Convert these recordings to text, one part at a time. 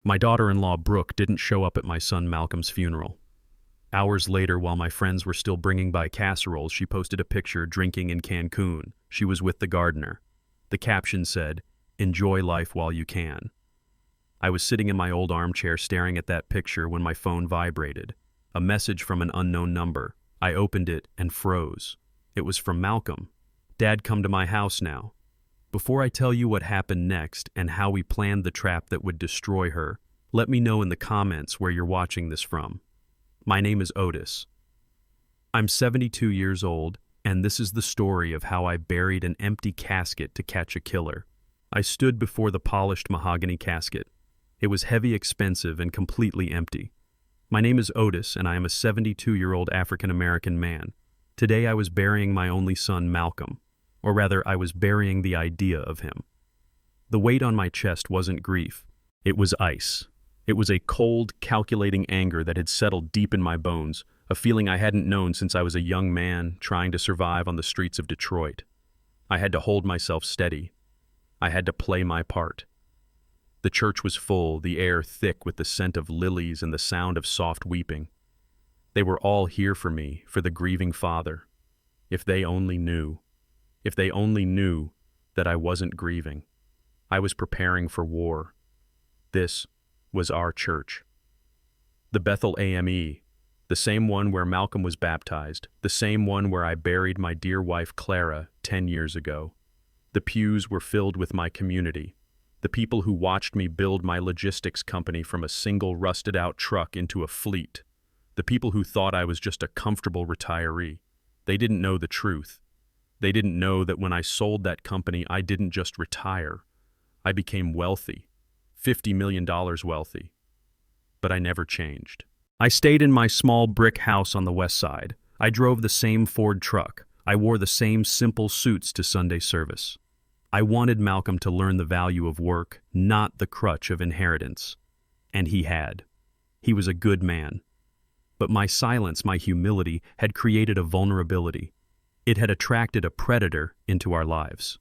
My daughter-in-law Brooke didn't show up at my son Malcolm's funeral. Hours later, while my friends were still bringing by casseroles, she posted a picture drinking in Cancun. She was with the gardener. The caption said, "Enjoy life while you can." I was sitting in my old armchair staring at that picture when my phone vibrated. A message from an unknown number. I opened it and froze. It was from Malcolm. "Dad, come to my house now." Before I tell you what happened next and how we planned the trap that would destroy her, let me know in the comments where you're watching this from. My name is Otis. I'm 72 years old, and this is the story of how I buried an empty casket to catch a killer. I stood before the polished mahogany casket. It was heavy, expensive, and completely empty. My name is Otis, and I am a 72-year-old African-American man. Today I was burying my only son, Malcolm. Or rather, I was burying the idea of him. The weight on my chest wasn't grief. It was ice. It was a cold, calculating anger that had settled deep in my bones, a feeling I hadn't known since I was a young man trying to survive on the streets of Detroit. I had to hold myself steady. I had to play my part. The church was full, the air thick with the scent of lilies and the sound of soft weeping. They were all here for me, for the grieving father. If they only knew. If they only knew that I wasn't grieving. I was preparing for war. This was our church. The Bethel AME, the same one where Malcolm was baptized, the same one where I buried my dear wife Clara 10 years ago. The pews were filled with my community, the people who watched me build my logistics company from a single rusted-out truck into a fleet, the people who thought I was just a comfortable retiree. They didn't know the truth. They didn't know that when I sold that company, I didn't just retire. I became wealthy, $50 million wealthy. But I never changed. I stayed in my small brick house on the west side. I drove the same Ford truck. I wore the same simple suits to Sunday service. I wanted Malcolm to learn the value of work, not the crutch of inheritance. And he had. He was a good man. But my silence, my humility, had created a vulnerability. It had attracted a predator into our lives.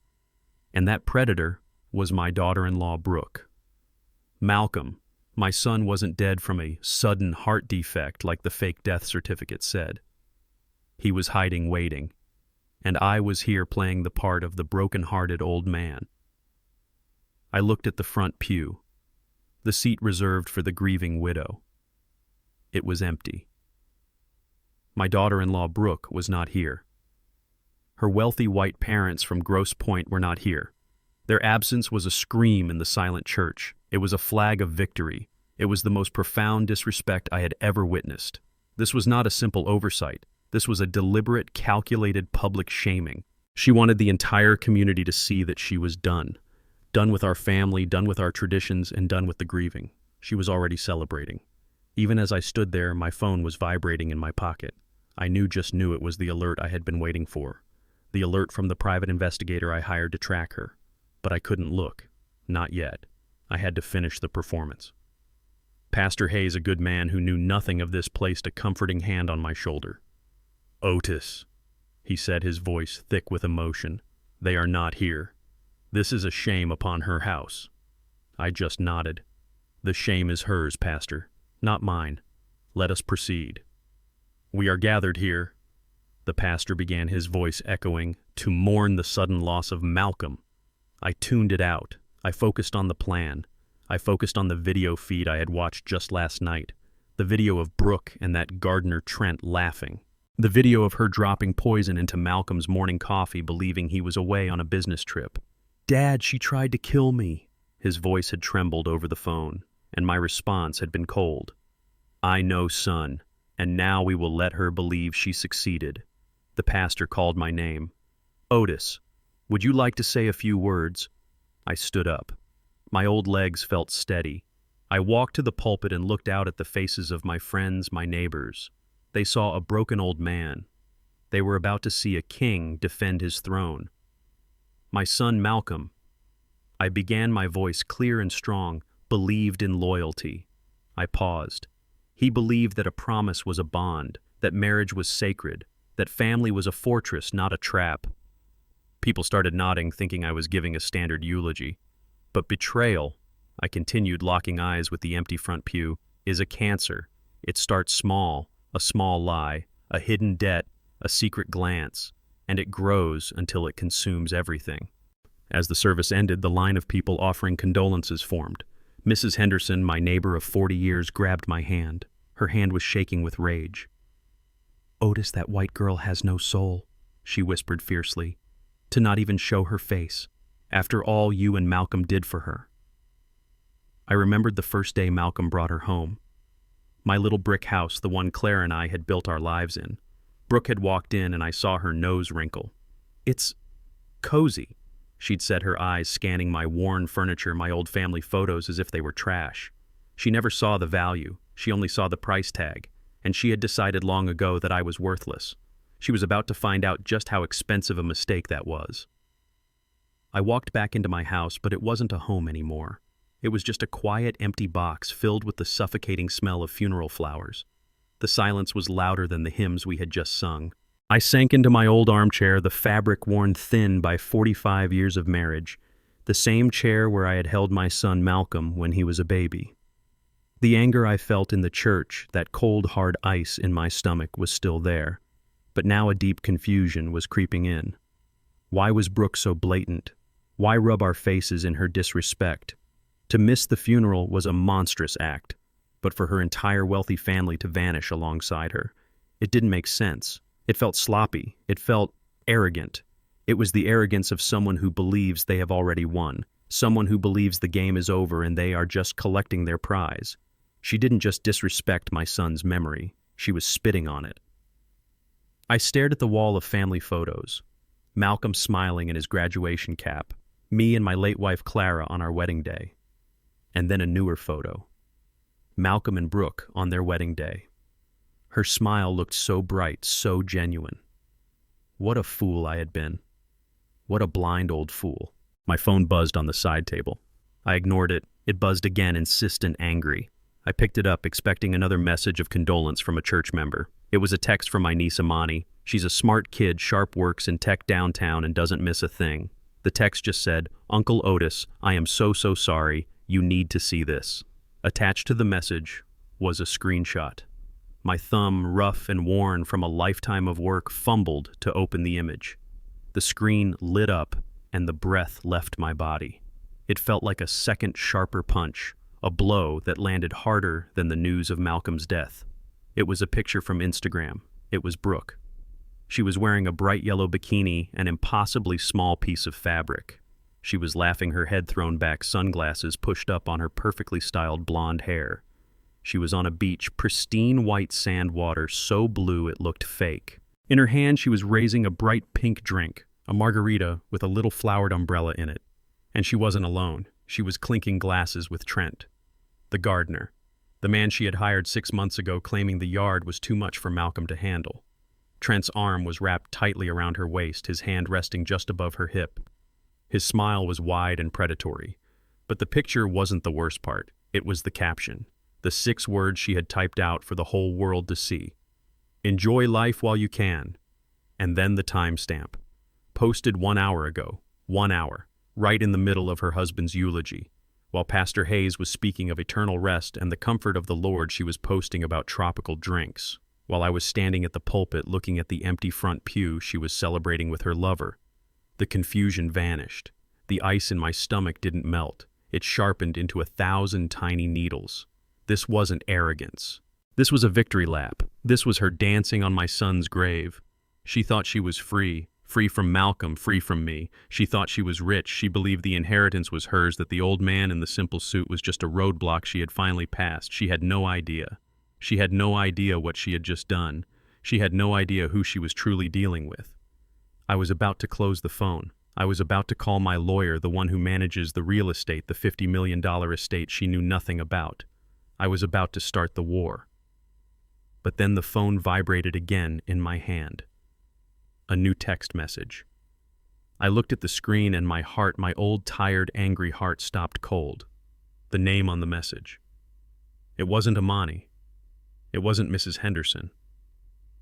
And that predator was my daughter-in-law, Brooke. Malcolm, my son, wasn't dead from a sudden heart defect like the fake death certificate said. He was hiding, waiting. And I was here playing the part of the broken-hearted old man. I looked at the front pew, the seat reserved for the grieving widow. It was empty. My daughter-in-law, Brooke, was not here. Her wealthy white parents from Grosse Pointe were not here. Their absence was a scream in the silent church. It was a flag of victory. It was the most profound disrespect I had ever witnessed. This was not a simple oversight. This was a deliberate, calculated public shaming. She wanted the entire community to see that she was done. Done with our family, done with our traditions, and done with the grieving. She was already celebrating. Even as I stood there, my phone was vibrating in my pocket. I just knew it was the alert I had been waiting for. The alert from the private investigator I hired to track her. But I couldn't look. Not yet. I had to finish the performance. Pastor Hayes, a good man who knew nothing of this, placed a comforting hand on my shoulder. "Otis," he said, his voice thick with emotion. "They are not here. This is a shame upon her house." I just nodded. "The shame is hers, Pastor, not mine. Let us proceed." "We are gathered here," the pastor began, his voice echoing, "to mourn the sudden loss of Malcolm." I tuned it out. I focused on the plan. I focused on the video feed I had watched just last night. The video of Brooke and that gardener Trent laughing. The video of her dropping poison into Malcolm's morning coffee, believing he was away on a business trip. "Dad, she tried to kill me." His voice had trembled over the phone, and my response had been cold. "I know, son, and now we will let her believe she succeeded." The pastor called my name. "Otis, would you like to say a few words?" I stood up. My old legs felt steady. I walked to the pulpit and looked out at the faces of my friends, my neighbors. They saw a broken old man. They were about to see a king defend his throne. My son Malcolm, I began, my voice clear and strong, believed in loyalty. I paused. He believed that a promise was a bond, that marriage was sacred, that family was a fortress, not a trap. People started nodding, thinking I was giving a standard eulogy. But betrayal, I continued, locking eyes with the empty front pew, is a cancer. It starts small, a small lie, a hidden debt, a secret glance, and it grows until it consumes everything. As the service ended, the line of people offering condolences formed. Mrs. Henderson, my neighbor of 40 years, grabbed my hand. Her hand was shaking with rage. "Otis, that white girl has no soul," she whispered fiercely. "To not even show her face, after all you and Malcolm did for her." I remembered the first day Malcolm brought her home. My little brick house, the one Claire and I had built our lives in. Brooke had walked in and I saw her nose wrinkle. "It's cozy," she'd said, her eyes scanning my worn furniture, my old family photos as if they were trash. She never saw the value, she only saw the price tag, and she had decided long ago that I was worthless. She was about to find out just how expensive a mistake that was. I walked back into my house, but it wasn't a home anymore. It was just a quiet, empty box filled with the suffocating smell of funeral flowers. The silence was louder than the hymns we had just sung. I sank into my old armchair, the fabric worn thin by 45 years of marriage, the same chair where I had held my son Malcolm when he was a baby. The anger I felt in the church, that cold, hard ice in my stomach, was still there, but now a deep confusion was creeping in. Why was Brooke so blatant? Why rub our faces in her disrespect? To miss the funeral was a monstrous act, but for her entire wealthy family to vanish alongside her, it didn't make sense. It felt sloppy. It felt arrogant. It was the arrogance of someone who believes they have already won, someone who believes the game is over and they are just collecting their prize. She didn't just disrespect my son's memory, she was spitting on it. I stared at the wall of family photos. Malcolm smiling in his graduation cap, me and my late wife Clara on our wedding day. And then a newer photo. Malcolm and Brooke on their wedding day. Her smile looked so bright, so genuine. What a fool I had been. What a blind old fool. My phone buzzed on the side table. I ignored it. It buzzed again, insistent, angry. I picked it up, expecting another message of condolence from a church member. It was a text from my niece Amani. She's a smart kid, sharp, works in tech downtown, and doesn't miss a thing. The text just said, "Uncle Otis, I am so sorry. You need to see this." Attached to the message was a screenshot. My thumb, rough and worn from a lifetime of work, fumbled to open the image. The screen lit up, and the breath left my body. It felt like a second, sharper punch, a blow that landed harder than the news of Malcolm's death. It was a picture from Instagram. It was Brooke. She was wearing a bright yellow bikini, an impossibly small piece of fabric. She was laughing, her head thrown back, sunglasses pushed up on her perfectly styled blonde hair. She was on a beach, pristine white sand water, so blue it looked fake. In her hand, she was raising a bright pink drink, a margarita with a little flowered umbrella in it. And she wasn't alone. She was clinking glasses with Trent, the gardener, the man she had hired 6 months ago, claiming the yard was too much for Malcolm to handle. Trent's arm was wrapped tightly around her waist, his hand resting just above her hip. His smile was wide and predatory. But the picture wasn't the worst part. It was the caption, the 6 words she had typed out for the whole world to see. "Enjoy life while you can." And then the timestamp. Posted 1 hour ago. 1 hour. Right in the middle of her husband's eulogy. While Pastor Hayes was speaking of eternal rest and the comfort of the Lord, she was posting about tropical drinks. While I was standing at the pulpit looking at the empty front pew, she was celebrating with her lover. The confusion vanished. The ice in my stomach didn't melt. It sharpened into 1,000 tiny needles. This wasn't arrogance. This was a victory lap. This was her dancing on my son's grave. She thought she was free. Free from Malcolm, free from me. She thought she was rich. She believed the inheritance was hers, that the old man in the simple suit was just a roadblock she had finally passed. She had no idea. She had no idea what she had just done. She had no idea who she was truly dealing with. I was about to close the phone. I was about to call my lawyer, the one who manages the real estate, the $50 million estate she knew nothing about. I was about to start the war. But then the phone vibrated again in my hand. A new text message. I looked at the screen and my heart, my old, tired, angry heart, stopped cold. The name on the message. It wasn't Amani. It wasn't Mrs. Henderson.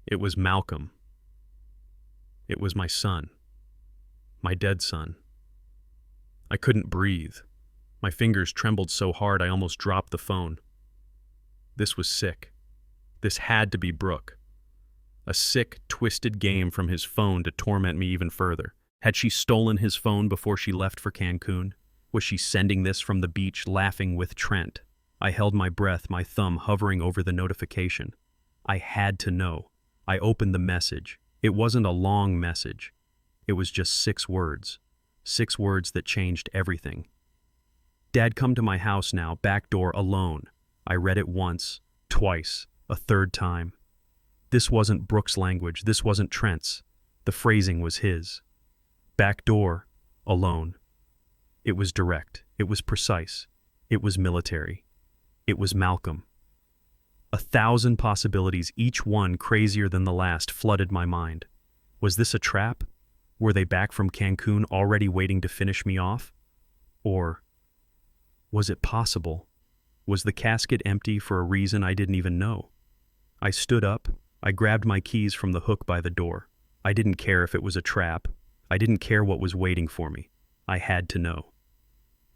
It was Malcolm. It was my son. My dead son. I couldn't breathe. My fingers trembled so hard I almost dropped the phone. This was sick. This had to be Brooke. A sick, twisted game from his phone to torment me even further. Had she stolen his phone before she left for Cancun? Was she sending this from the beach, laughing with Trent? I held my breath, my thumb hovering over the notification. I had to know. I opened the message. It wasn't a long message. It was just 6 words. 6 words that changed everything. Dad, come to my house now, back door, alone. I read it once, twice, a third time. This wasn't Brooke's language. This wasn't Trent's. The phrasing was his. Back door, alone. It was direct. It was precise. It was military. It was Malcolm. 1,000 possibilities, each one crazier than the last, flooded my mind. Was this a trap? Were they back from Cancun already waiting to finish me off? Or was it possible? Was the casket empty for a reason I didn't even know? I stood up. I grabbed my keys from the hook by the door. I didn't care if it was a trap. I didn't care what was waiting for me. I had to know.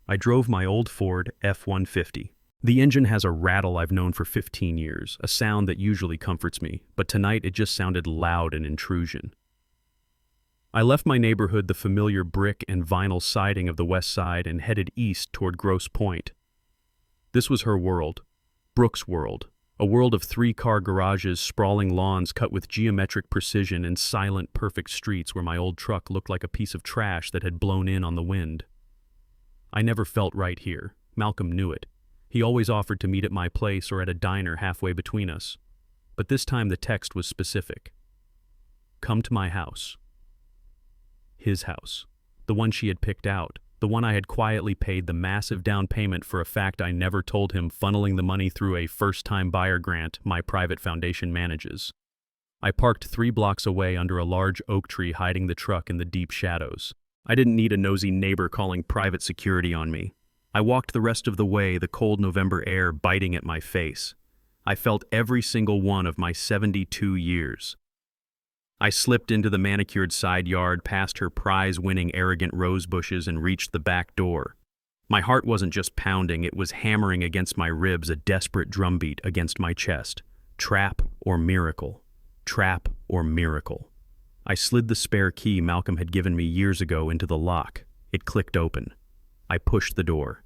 I drove my old Ford F-150. The engine has a rattle I've known for 15 years, a sound that usually comforts me, but tonight it just sounded loud and intrusion. I left my neighborhood, the familiar brick and vinyl siding of the west side, and headed east toward Grosse Pointe. This was her world, Brooke's world, a world of 3-car garages, sprawling lawns cut with geometric precision, and silent, perfect streets where my old truck looked like a piece of trash that had blown in on the wind. I never felt right here. Malcolm knew it. He always offered to meet at my place or at a diner halfway between us. But this time the text was specific. Come to my house. His house. The one she had picked out. The one I had quietly paid the massive down payment for, a fact I never told him, funneling the money through a first-time buyer grant my private foundation manages. I parked 3 blocks away under a large oak tree, hiding the truck in the deep shadows. I didn't need a nosy neighbor calling private security on me. I walked the rest of the way, the cold November air biting at my face. I felt every single one of my 72 years. I slipped into the manicured side yard, past her prize-winning arrogant rose bushes, and reached the back door. My heart wasn't just pounding, it was hammering against my ribs, a desperate drumbeat against my chest. Trap or miracle? Trap or miracle? I slid the spare key Malcolm had given me years ago into the lock. It clicked open. I pushed the door.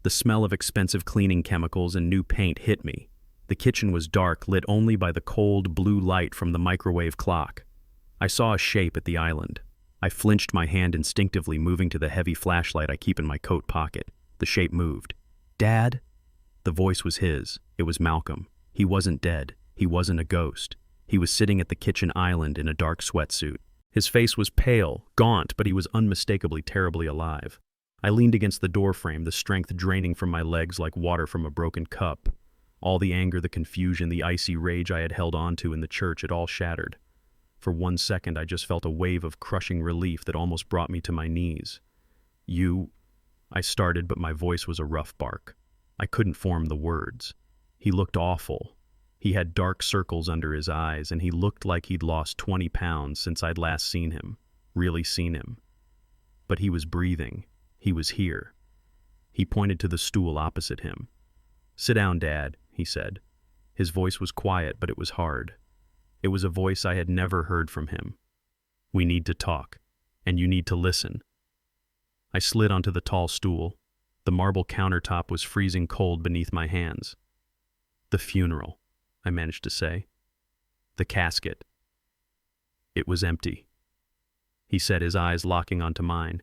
The smell of expensive cleaning chemicals and new paint hit me. The kitchen was dark, lit only by the cold blue light from the microwave clock. I saw a shape at the island. I flinched, my hand instinctively moving to the heavy flashlight I keep in my coat pocket. The shape moved. Dad? The voice was his. It was Malcolm. He wasn't dead. He wasn't a ghost. He was sitting at the kitchen island in a dark sweatsuit. His face was pale, gaunt, but he was unmistakably terribly alive. I leaned against the doorframe, the strength draining from my legs like water from a broken cup. All the anger, the confusion, the icy rage I had held on to in the church, it all shattered. For 1 second, I just felt a wave of crushing relief that almost brought me to my knees. I started, but my voice was a rough bark. I couldn't form the words. He looked awful. He had dark circles under his eyes, and he looked like he'd lost 20 pounds since I'd last seen him, really seen him. But he was breathing. He was here. He pointed to the stool opposite him. Sit down, Dad, he said. His voice was quiet, but it was hard. It was a voice I had never heard from him. We need to talk, and you need to listen. I slid onto the tall stool. The marble countertop was freezing cold beneath my hands. The funeral, I managed to say. The casket. It was empty. He said, his eyes locking onto mine.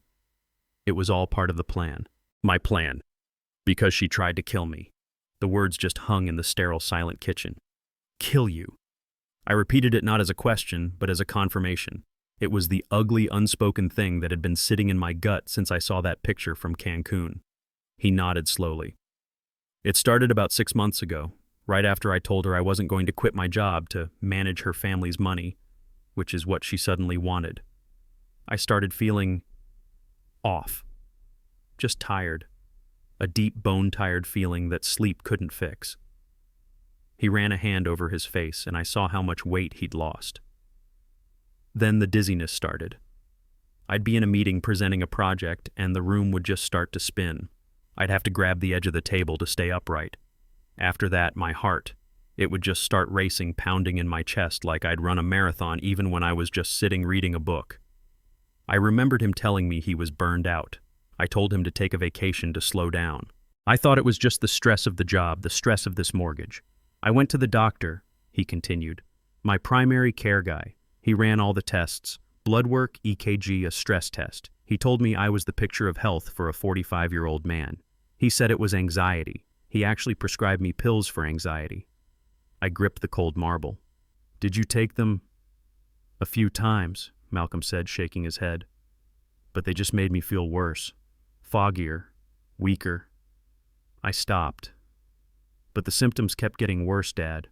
It was all part of the plan. My plan. Because she tried to kill me. The words just hung in the sterile, silent kitchen. Kill you. I repeated it not as a question, but as a confirmation. It was the ugly, unspoken thing that had been sitting in my gut since I saw that picture from Cancun. He nodded slowly. It started about 6 months ago, right after I told her I wasn't going to quit my job to manage her family's money, which is what she suddenly wanted. I started feeling off. Just tired. A deep, bone-tired feeling that sleep couldn't fix. He ran a hand over his face, and I saw how much weight he'd lost. Then the dizziness started. I'd be in a meeting presenting a project, and the room would just start to spin. I'd have to grab the edge of the table to stay upright. After that, my heart, it would just start racing, pounding in my chest like I'd run a marathon even when I was just sitting reading a book. I remembered him telling me he was burned out. I told him to take a vacation to slow down. I thought it was just the stress of the job, the stress of this mortgage. I went to the doctor, he continued. My primary care guy. He ran all the tests. Blood work, EKG, a stress test. He told me I was the picture of health for a 45-year-old man. He said it was anxiety. He actually prescribed me pills for anxiety. I gripped the cold marble. Did you take them? A few times, Malcolm said, shaking his head. But they just made me feel worse. Foggier. Weaker. I stopped. But the symptoms kept getting worse, Dad.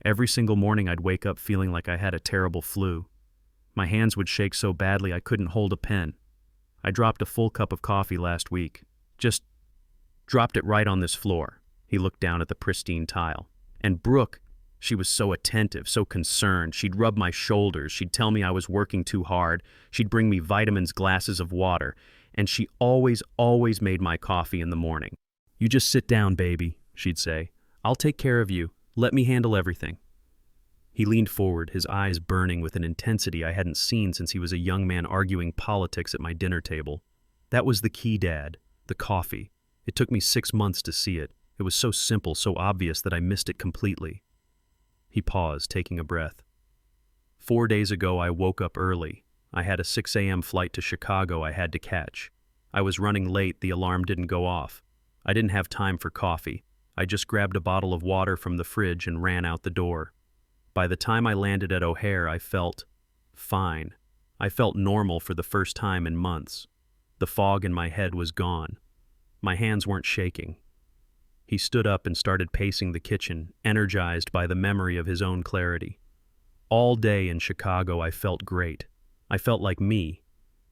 Every single morning I'd wake up feeling like I had a terrible flu. My hands would shake so badly I couldn't hold a pen. I dropped a full cup of coffee last week. Just dropped it right on this floor. He looked down at the pristine tile. And Brooke, she was so attentive, so concerned. She'd rub my shoulders. She'd tell me I was working too hard. She'd bring me vitamins, glasses of water. And she always made my coffee in the morning. You just sit down, baby, she'd say. I'll take care of you. Let me handle everything. He leaned forward, his eyes burning with an intensity I hadn't seen since he was a young man arguing politics at my dinner table. That was the key, Dad, the coffee. It took me 6 months to see it. It was so simple, so obvious that I missed it completely. He paused, taking a breath. 4 days ago, I woke up early. I had a 6 a.m. flight to Chicago I had to catch. I was running late, the alarm didn't go off. I didn't have time for coffee. I just grabbed a bottle of water from the fridge and ran out the door. By the time I landed at O'Hare, I felt fine. I felt normal for the first time in months. The fog in my head was gone. My hands weren't shaking. He stood up and started pacing the kitchen, energized by the memory of his own clarity. All day in Chicago, I felt great. I felt like me.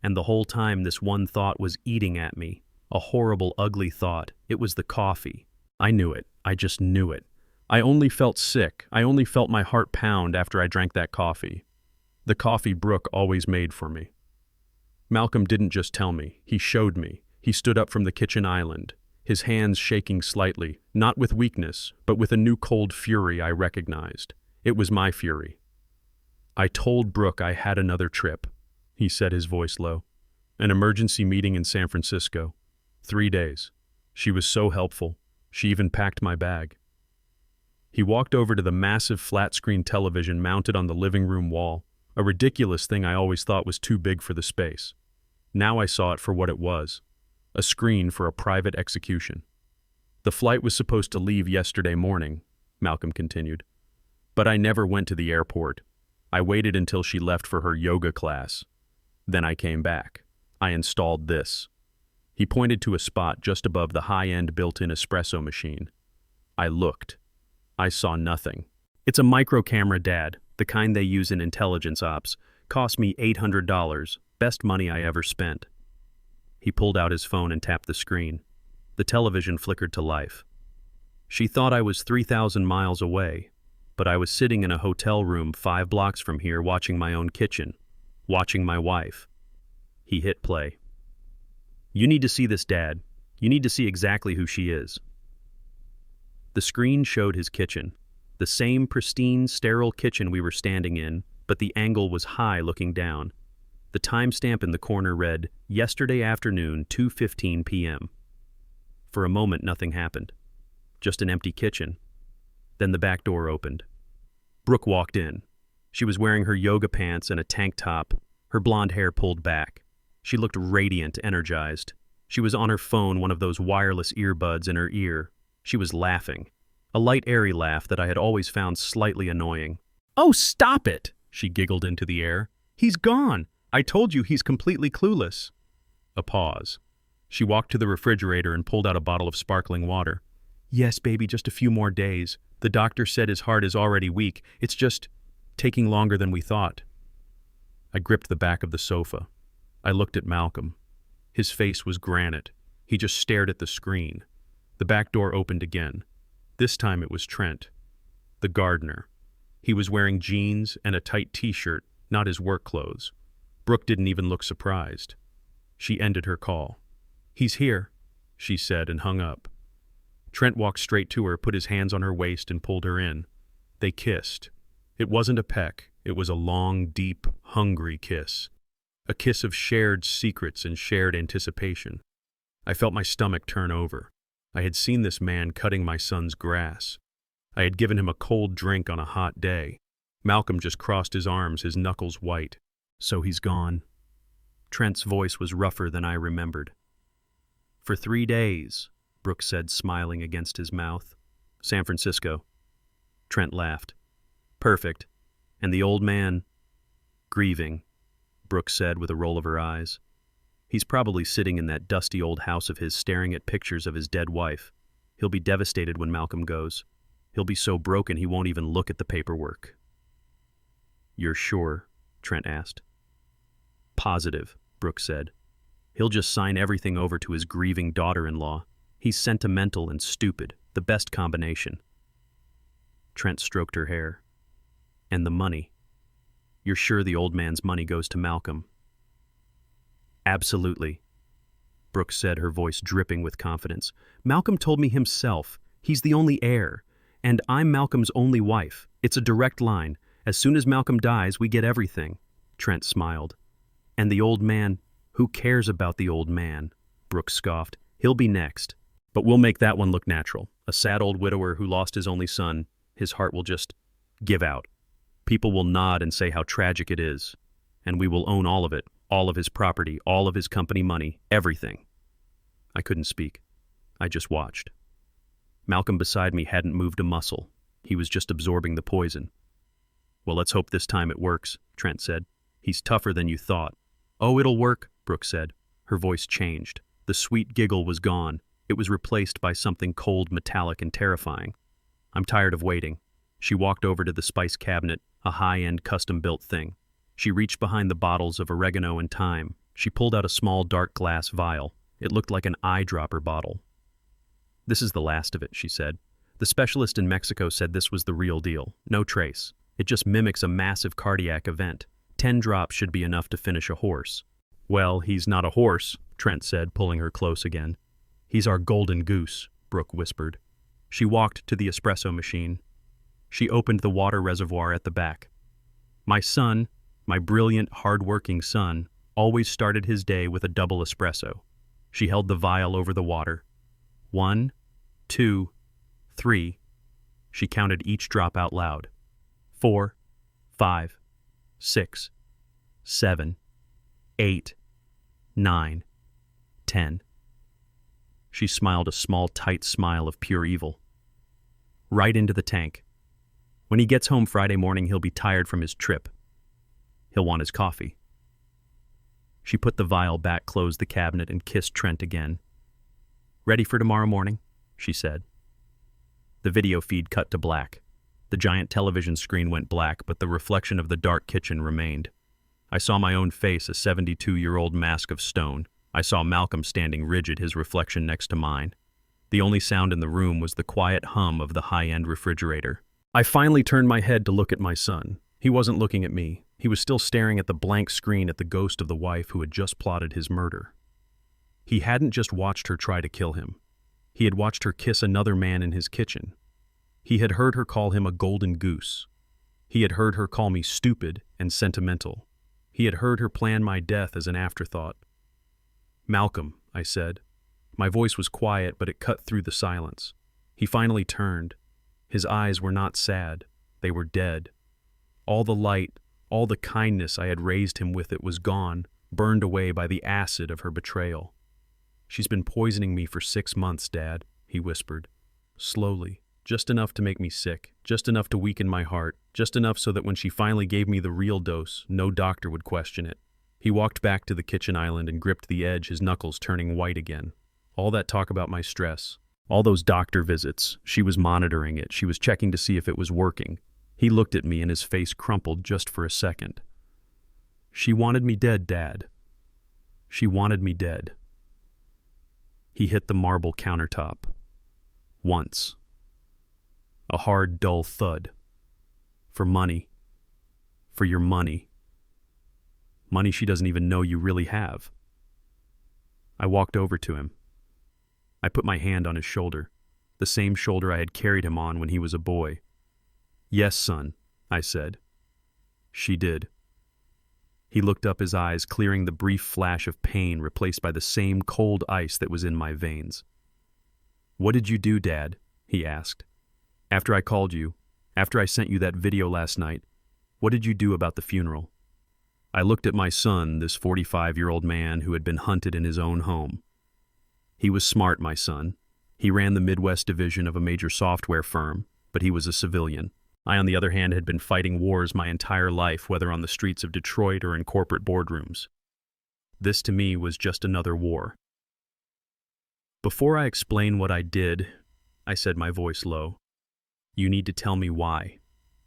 And the whole time, this one thought was eating at me. A horrible, ugly thought. It was the coffee. I knew it. I just knew it. I only felt sick. I only felt my heart pound after I drank that coffee. The coffee Brooke always made for me. Malcolm didn't just tell me. He showed me. He stood up from the kitchen island, his hands shaking slightly, not with weakness, but with a new cold fury I recognized. It was my fury. I told Brooke I had another trip, he said, his voice low. An emergency meeting in San Francisco. 3 days. She was so helpful. She even packed my bag. He walked over to the massive flat-screen television mounted on the living room wall, a ridiculous thing I always thought was too big for the space. Now I saw it for what it was, a screen for a private execution. The flight was supposed to leave yesterday morning, Malcolm continued. But I never went to the airport. I waited until she left for her yoga class. Then I came back. I installed this. He pointed to a spot just above the high-end built-in espresso machine. I looked. I saw nothing. It's a micro camera, Dad, the kind they use in intelligence ops. Cost me $800, best money I ever spent. He pulled out his phone and tapped the screen. The television flickered to life. She thought I was 3,000 miles away, but I was sitting in a hotel room 5 blocks from here watching my own kitchen, watching my wife. He hit play. You need to see this, Dad. You need to see exactly who she is. The screen showed his kitchen, the same pristine, sterile kitchen we were standing in, but the angle was high looking down. The timestamp in the corner read, yesterday afternoon, 2:15 p.m. For a moment, nothing happened. Just an empty kitchen. Then the back door opened. Brooke walked in. She was wearing her yoga pants and a tank top, her blonde hair pulled back. She looked radiant, energized. She was on her phone, one of those wireless earbuds in her ear. She was laughing. A light, airy laugh that I had always found slightly annoying. "Oh, stop it!" she giggled into the air. "He's gone! I told you he's completely clueless." A pause. She walked to the refrigerator and pulled out a bottle of sparkling water. "Yes, baby, just a few more days. The doctor said his heart is already weak. It's just taking longer than we thought." I gripped the back of the sofa. I looked at Malcolm. His face was granite. He just stared at the screen. The back door opened again. This time it was Trent, the gardener. He was wearing jeans and a tight t-shirt, not his work clothes. Brooke didn't even look surprised. She ended her call. "He's here," she said and hung up. Trent walked straight to her, put his hands on her waist and pulled her in. They kissed. It wasn't a peck. It was a long, deep, hungry kiss. A kiss of shared secrets and shared anticipation. I felt my stomach turn over. I had seen this man cutting my son's grass. I had given him a cold drink on a hot day. Malcolm just crossed his arms, his knuckles white. So he's gone. Trent's voice was rougher than I remembered. For 3 days, Brooke said, smiling against his mouth. San Francisco. Trent laughed. Perfect. And the old man? Grieving, Brooke said with a roll of her eyes. He's probably sitting in that dusty old house of his staring at pictures of his dead wife. He'll be devastated when Malcolm goes. He'll be so broken he won't even look at the paperwork. You're sure? Trent asked. Positive, Brooke said. He'll just sign everything over to his grieving daughter-in-law. He's sentimental and stupid, the best combination. Trent stroked her hair. And the money. You're sure the old man's money goes to Malcolm? Absolutely, Brooke said, her voice dripping with confidence. Malcolm told me himself. He's the only heir. And I'm Malcolm's only wife. It's a direct line. As soon as Malcolm dies, we get everything. Trent smiled. And the old man? Who cares about the old man? Brooke scoffed. He'll be next. But we'll make that one look natural. A sad old widower who lost his only son. His heart will just give out. People will nod and say how tragic it is. And we will own all of it, all of his property, all of his company money, everything. I couldn't speak. I just watched. Malcolm beside me hadn't moved a muscle. He was just absorbing the poison. Well, let's hope this time it works, Trent said. He's tougher than you thought. Oh, it'll work, Brooke said. Her voice changed. The sweet giggle was gone. It was replaced by something cold, metallic, and terrifying. I'm tired of waiting. She walked over to the spice cabinet, a high-end custom-built thing. She reached behind the bottles of oregano and thyme. She pulled out a small dark glass vial. It looked like an eyedropper bottle. This is the last of it, she said. The specialist in Mexico said this was the real deal. No trace. It just mimics a massive cardiac event. 10 drops should be enough to finish a horse. Well, he's not a horse, Trent said, pulling her close again. He's our golden goose, Brooke whispered. She walked to the espresso machine. She opened the water reservoir at the back. My son, my brilliant, hard-working son, always started his day with a double espresso. She held the vial over the water. 1, 2, 3. She counted each drop out loud. 4, 5, 6, 7, 8, 9, 10. She smiled a small, tight smile of pure evil. Right into the tank. When he gets home Friday morning, he'll be tired from his trip. He'll want his coffee. She put the vial back, closed the cabinet, and kissed Trent again. Ready for tomorrow morning? She said. The video feed cut to black. The giant television screen went black, but the reflection of the dark kitchen remained. I saw my own face, a 72-year-old mask of stone. I saw Malcolm standing rigid, his reflection next to mine. The only sound in the room was the quiet hum of the high-end refrigerator. I finally turned my head to look at my son. He wasn't looking at me. He was still staring at the blank screen, at the ghost of the wife who had just plotted his murder. He hadn't just watched her try to kill him. He had watched her kiss another man in his kitchen. He had heard her call him a golden goose. He had heard her call me stupid and sentimental. He had heard her plan my death as an afterthought. Malcolm, I said. My voice was quiet, but it cut through the silence. He finally turned. His eyes were not sad. They were dead. All the light, all the kindness I had raised him with, it was gone, burned away by the acid of her betrayal. She's been poisoning me for 6 months, Dad, he whispered. Slowly, just enough to make me sick, just enough to weaken my heart, just enough so that when she finally gave me the real dose, no doctor would question it. He walked back to the kitchen island and gripped the edge, his knuckles turning white again. All that talk about my stress, all those doctor visits, she was monitoring it, she was checking to see if it was working. He looked at me and his face crumpled just for a second. She wanted me dead, Dad. She wanted me dead. He hit the marble countertop. Once. A hard, dull thud. For money. For your money. Money she doesn't even know you really have. I walked over to him. I put my hand on his shoulder, the same shoulder I had carried him on when he was a boy. "Yes, son," I said. She did. He looked up, his eyes clearing the brief flash of pain replaced by the same cold ice that was in my veins. "What did you do, Dad?" he asked. "After I called you, after I sent you that video last night, what did you do about the funeral?" I looked at my son, this 45-year-old man who had been hunted in his own home. He was smart, my son. He ran the Midwest division of a major software firm, but he was a civilian. I, on the other hand, had been fighting wars my entire life, whether on the streets of Detroit or in corporate boardrooms. This, to me, was just another war. "Before I explain what I did," I said, my voice low, "you need to tell me why.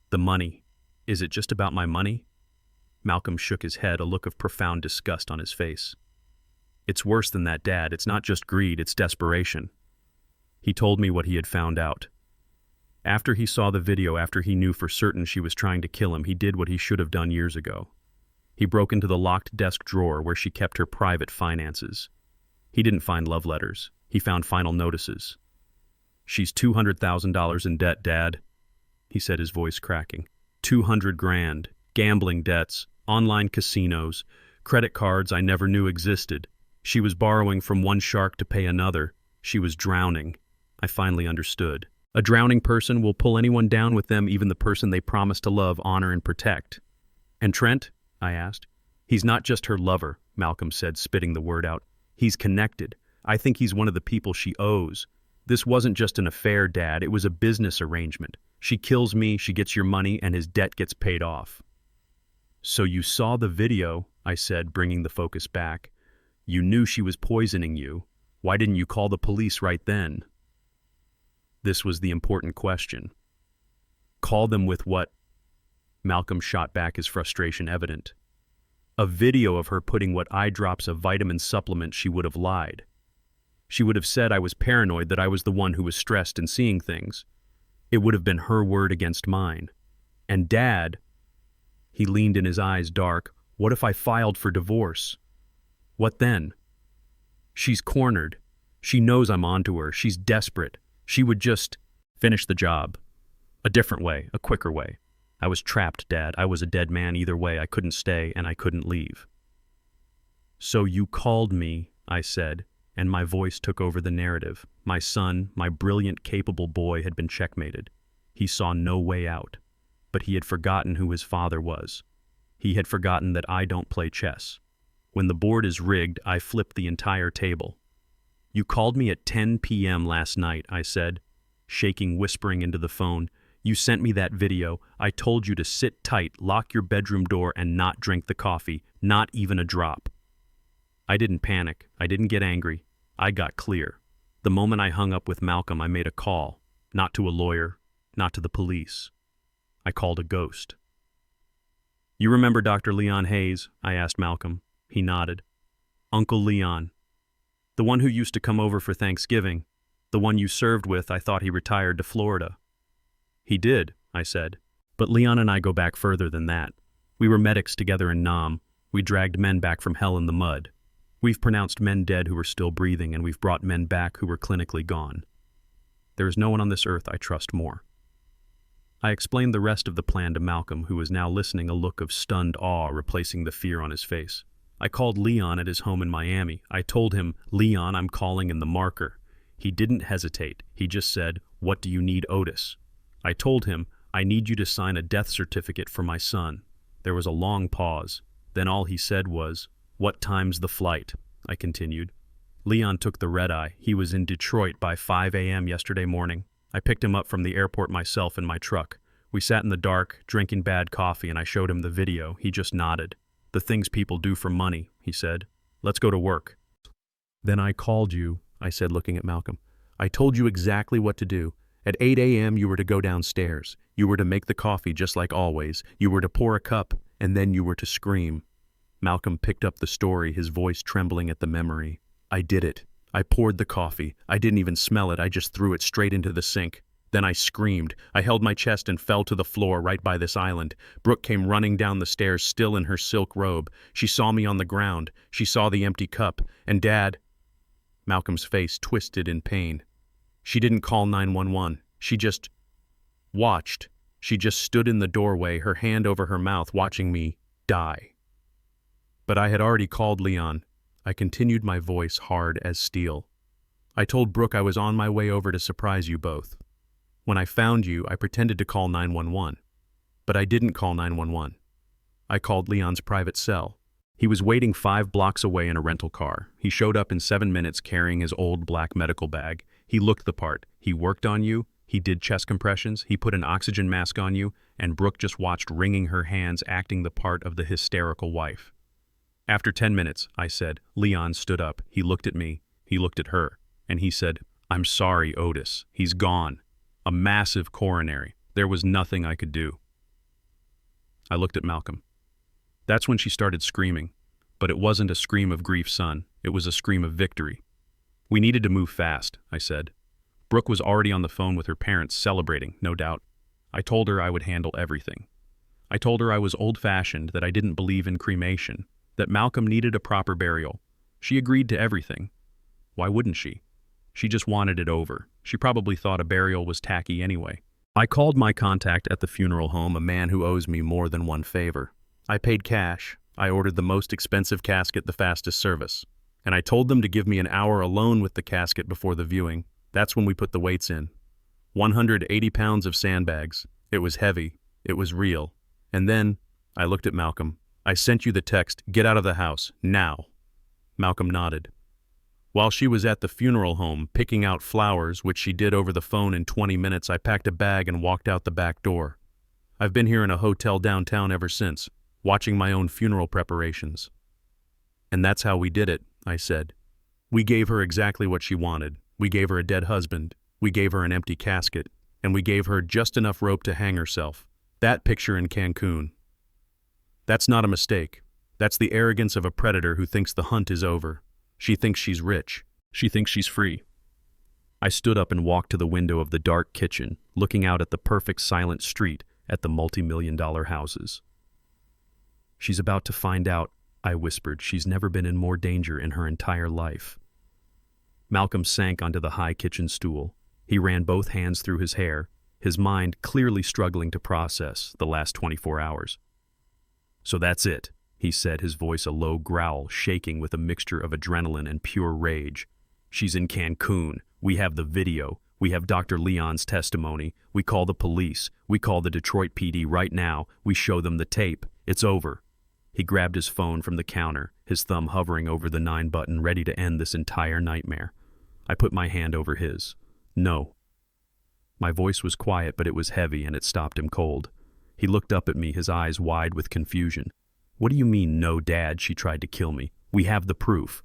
The money. Is it just about my money?" Malcolm shook his head, a look of profound disgust on his face. "It's worse than that, Dad. It's not just greed, it's desperation." He told me what he had found out. After he saw the video, after he knew for certain she was trying to kill him, he did what he should have done years ago. He broke into the locked desk drawer where she kept her private finances. He didn't find love letters. He found final notices. "She's $200,000 in debt, Dad," he said, his voice cracking. 200 grand, gambling debts, online casinos, credit cards I never knew existed. She was borrowing from one shark to pay another. She was drowning. I finally understood. A drowning person will pull anyone down with them, even the person they promise to love, honor, and protect. "And Trent?" I asked. "He's not just her lover," Malcolm said, spitting the word out. "He's connected. I think he's one of the people she owes. This wasn't just an affair, Dad. It was a business arrangement. She kills me, she gets your money, and his debt gets paid off." "So you saw the video," I said, bringing the focus back. "You knew she was poisoning you. Why didn't you call the police right then?" This was the important question. "Call them with what?" Malcolm shot back, his frustration evident. "A video of her putting what eye drops of vitamin supplement, she would have lied. She would have said I was paranoid, that I was the one who was stressed and seeing things. It would have been her word against mine. And Dad," he leaned in, his eyes dark, "what if I filed for divorce? What then? She's cornered. She knows I'm onto her. She's desperate. She would just finish the job. A different way, a quicker way. I was trapped, Dad. I was a dead man either way. I couldn't stay and I couldn't leave." "So you called me," I said, and my voice took over the narrative. My son, my brilliant, capable boy, had been checkmated. He saw no way out. But he had forgotten who his father was. He had forgotten that I don't play chess. When the board is rigged, I flip the entire table. "You called me at 10 p.m. last night," I said, shaking, whispering into the phone. "You sent me that video. I told you to sit tight, lock your bedroom door, and not drink the coffee, not even a drop." I didn't panic. I didn't get angry. I got clear. The moment I hung up with Malcolm, I made a call. Not to a lawyer, not to the police. I called a ghost. "You remember Dr. Leon Hayes?" I asked Malcolm. He nodded. "Uncle Leon. The one who used to come over for Thanksgiving. The one you served with. I thought he retired to Florida." "He did," I said. "But Leon and I go back further than that. We were medics together in Nam. We dragged men back from hell in the mud. We've pronounced men dead who were still breathing, and we've brought men back who were clinically gone. There is no one on this earth I trust more." I explained the rest of the plan to Malcolm, who was now listening, a look of stunned awe replacing the fear on his face. I called Leon at his home in Miami. I told him, "Leon, I'm calling in the marker." He didn't hesitate. He just said, "What do you need, Otis?" I told him, "I need you to sign a death certificate for my son." There was a long pause. Then all he said was, "What time's the flight?" I continued. "Leon took the red-eye. He was in Detroit by 5 a.m. yesterday morning. I picked him up from the airport myself in my truck. We sat in the dark, drinking bad coffee, and I showed him the video. He just nodded. 'The things people do for money,' he said. 'Let's go to work.' Then I called you," I said, looking at Malcolm. "I told you exactly what to do. At 8 a.m. you were to go downstairs. You were to make the coffee just like always. You were to pour a cup, and then you were to scream." Malcolm picked up the story, his voice trembling at the memory. "I did it. I poured the coffee. I didn't even smell it. I just threw it straight into the sink. Then I screamed. I held my chest and fell to the floor right by this island. Brooke came running down the stairs, still in her silk robe. She saw me on the ground. She saw the empty cup. And Dad..." Malcolm's face twisted in pain. She didn't call 911. She just watched. She just stood in the doorway, her hand over her mouth, watching me die. But I had already called Leon. I continued, my voice hard as steel. I told Brooke I was on my way over to surprise you both. When I found you, I pretended to call 911. But I didn't call 911. I called Leon's private cell. He was waiting 5 blocks away in a rental car. He showed up in 7 minutes carrying his old black medical bag. He looked the part. He worked on you. He did chest compressions. He put an oxygen mask on you. And Brooke just watched, wringing her hands, acting the part of the hysterical wife. After 10 minutes, I said. Leon stood up. He looked at me. He looked at her. And he said, "I'm sorry, Otis. He's gone. A massive coronary. There was nothing I could do." I looked at Malcolm. That's when she started screaming. But it wasn't a scream of grief, son. It was a scream of victory. We needed to move fast, I said. Brooke was already on the phone with her parents, celebrating, no doubt. I told her I would handle everything. I told her I was old-fashioned, that I didn't believe in cremation, that Malcolm needed a proper burial. She agreed to everything. Why wouldn't she? She just wanted it over. She probably thought a burial was tacky anyway. I called my contact at the funeral home, a man who owes me more than one favor. I paid cash. I ordered the most expensive casket, the fastest service. And I told them to give me an hour alone with the casket before the viewing. That's when we put the weights in. 180 pounds of sandbags. It was heavy. It was real. And then, I looked at Malcolm. I sent you the text, "Get out of the house, now." Malcolm nodded. While she was at the funeral home picking out flowers, which she did over the phone in 20 minutes, I packed a bag and walked out the back door. I've been here in a hotel downtown ever since, watching my own funeral preparations. And that's how we did it, I said. We gave her exactly what she wanted. We gave her a dead husband. We gave her an empty casket. And we gave her just enough rope to hang herself. That picture in Cancun. That's not a mistake. That's the arrogance of a predator who thinks the hunt is over. She thinks she's rich. She thinks she's free. I stood up and walked to the window of the dark kitchen, looking out at the perfect silent street, at the multi-million-dollar houses. She's about to find out, I whispered. She's never been in more danger in her entire life. Malcolm sank onto the high kitchen stool. He ran both hands through his hair, his mind clearly struggling to process the last 24 hours. "So that's it," he said, his voice a low growl, shaking with a mixture of adrenaline and pure rage. "She's in Cancun. We have the video. We have Dr. Leon's testimony. We call the police. We call the Detroit PD right now. We show them the tape. It's over." He grabbed his phone from the counter, his thumb hovering over the 9 button, ready to end this entire nightmare. I put my hand over his. "No." My voice was quiet, but it was heavy, and it stopped him cold. He looked up at me, his eyes wide with confusion. "What do you mean, no, Dad? She tried to kill me. We have the proof."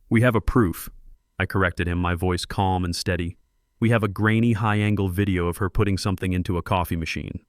"We have a proof," I corrected him, my voice calm and steady. "We have a grainy, high-angle video of her putting something into a coffee machine.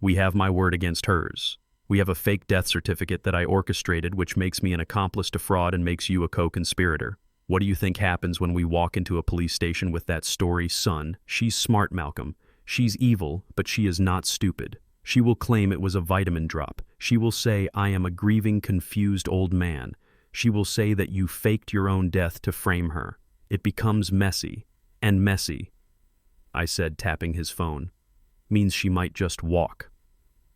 We have my word against hers. We have a fake death certificate that I orchestrated, which makes me an accomplice to fraud and makes you a co-conspirator. What do you think happens when we walk into a police station with that story, son? She's smart, Malcolm. She's evil, but she is not stupid. She will claim it was a vitamin drop. She will say, I am a grieving, confused old man. She will say that you faked your own death to frame her. It becomes messy. And messy," I said, tapping his phone, "means she might just walk."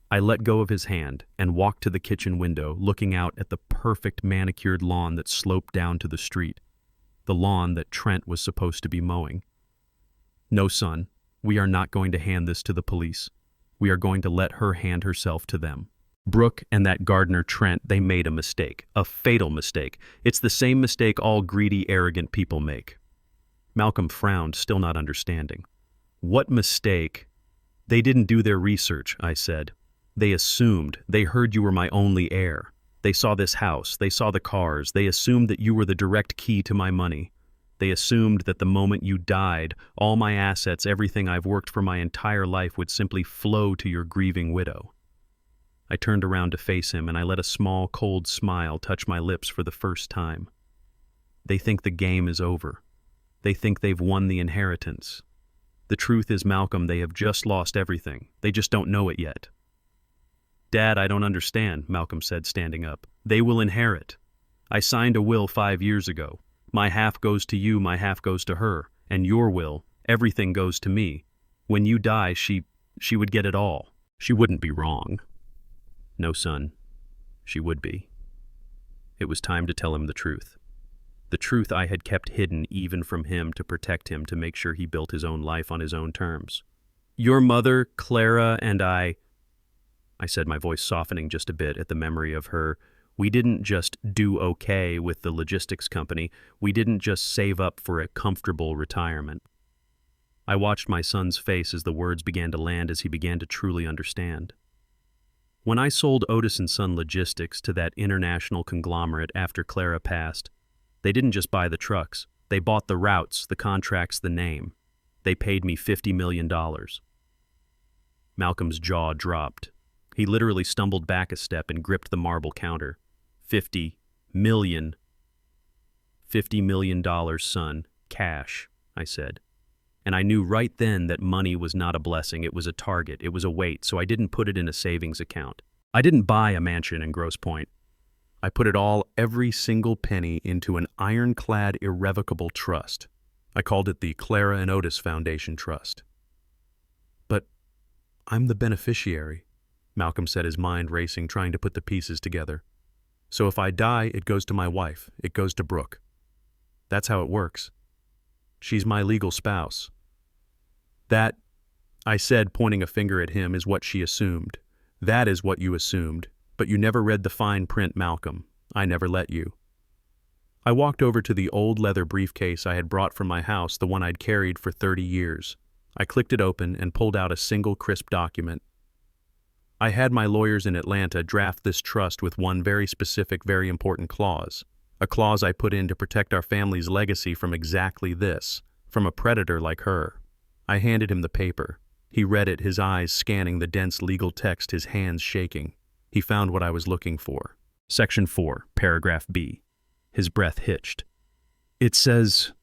I let go of his hand and walked to the kitchen window, looking out at the perfect manicured lawn that sloped down to the street, the lawn that Trent was supposed to be mowing. "No, son, we are not going to hand this to the police. We are going to let her hand herself to them. Brooke and that gardener Trent, they made a mistake, a fatal mistake. It's the same mistake all greedy, arrogant people make." Malcolm frowned, still not understanding. "What mistake?" "They didn't do their research," I said. "They assumed. They heard you were my only heir. They saw this house. They saw the cars. They assumed that you were the direct key to my money. They assumed that the moment you died, all my assets, everything I've worked for my entire life would simply flow to your grieving widow." I turned around to face him, and I let a small, cold smile touch my lips for the first time. "They think the game is over. They think they've won the inheritance. The truth is, Malcolm, they have just lost everything. They just don't know it yet." "Dad, I don't understand," Malcolm said, standing up. "They will inherit. I signed a will 5 years ago. My half goes to you, my half goes to her, and your will, everything goes to me. When you die, she would get it all. She wouldn't be wrong. No, son, she would be. It was time to tell him the truth. The truth I had kept hidden even from him to protect him, to make sure he built his own life on his own terms. Your mother, Clara, and I said, my voice softening just a bit at the memory of her. We didn't just do okay with the logistics company. We didn't just save up for a comfortable retirement. I watched my son's face as the words began to land, as he began to truly understand. When I sold Otis & Son Logistics to that international conglomerate after Clara passed, they didn't just buy the trucks. They bought the routes, the contracts, the name. They paid me $50 million. Malcolm's jaw dropped. He literally stumbled back a step and gripped the marble counter. $50 million, son, cash, I said. And I knew right then that money was not a blessing, it was a target, it was a weight, so I didn't put it in a savings account. I didn't buy a mansion in Grosse Pointe. I put it all, every single penny, into an ironclad, irrevocable trust. I called it the Clara and Otis Foundation Trust. But I'm the beneficiary, Malcolm said, his mind racing, trying to put the pieces together. So if I die, it goes to my wife. It goes to Brooke. That's how it works. She's my legal spouse. That, I said, pointing a finger at him, is what she assumed. That is what you assumed. But you never read the fine print, Malcolm. I never let you. I walked over to the old leather briefcase I had brought from my house, the one I'd carried for 30 years. I clicked it open and pulled out a single crisp document. I had my lawyers in Atlanta draft this trust with one very specific, very important clause. A clause I put in to protect our family's legacy from exactly this, from a predator like her. I handed him the paper. He read it, his eyes scanning the dense legal text, his hands shaking. He found what I was looking for. Section 4, paragraph B. His breath hitched. It says...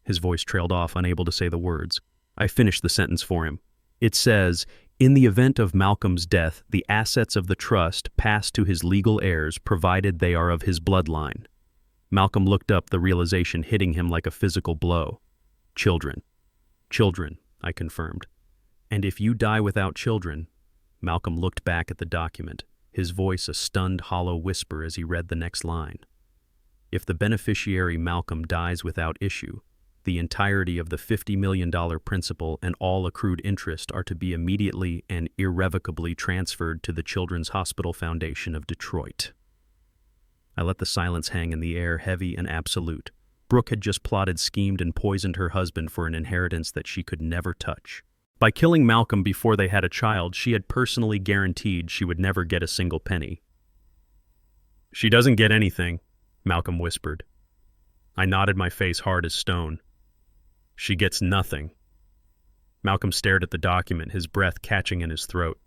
His voice trailed off, unable to say the words. I finished the sentence for him. It says, in the event of Malcolm's death, the assets of the trust pass to his legal heirs, provided they are of his bloodline. Malcolm looked up, the realization hitting him like a physical blow. Children. Children, I confirmed. And if you die without children... Malcolm looked back at the document, his voice a stunned, hollow whisper as he read the next line. If the beneficiary Malcolm dies without issue, the entirety of the $50 million principal and all accrued interest are to be immediately and irrevocably transferred to the Children's Hospital Foundation of Detroit. I let the silence hang in the air, heavy and absolute. Brooke had just plotted, schemed, and poisoned her husband for an inheritance that she could never touch. By killing Malcolm before they had a child, she had personally guaranteed she would never get a single penny. She doesn't get anything, Malcolm whispered. I nodded, my face hard as stone. She gets nothing. Malcolm stared at the document, his breath catching in his throat.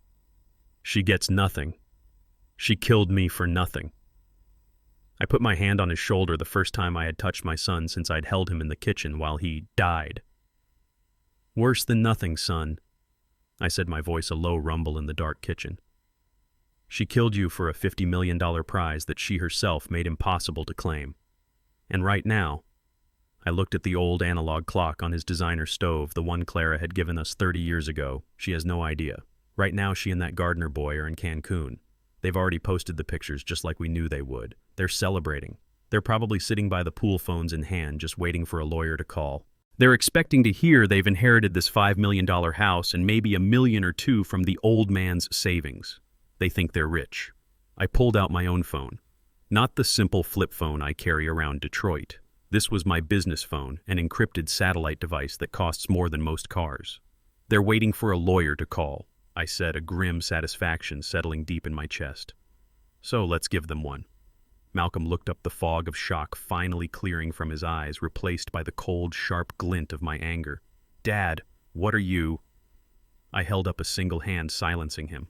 She gets nothing. She killed me for nothing. I put my hand on his shoulder, the first time I had touched my son since I'd held him in the kitchen while he died. Worse than nothing, son, I said, my voice a low rumble in the dark kitchen. She killed you for a $50 million prize that she herself made impossible to claim. And right now, I looked at the old analog clock on his designer stove, the one Clara had given us 30 years ago. She has no idea. Right now, she and that gardener boy are in Cancun. They've already posted the pictures just like we knew they would. They're celebrating. They're probably sitting by the pool, phones in hand, just waiting for a lawyer to call. They're expecting to hear they've inherited this $5 million house and maybe $1 million or $2 million from the old man's savings. They think they're rich. I pulled out my own phone. Not the simple flip phone I carry around Detroit. This was my business phone, an encrypted satellite device that costs more than most cars. They're waiting for a lawyer to call, I said, a grim satisfaction settling deep in my chest. So let's give them one. Malcolm looked up, the fog of shock finally clearing from his eyes, replaced by the cold, sharp glint of my anger. Dad, what are you? I held up a single hand, silencing him.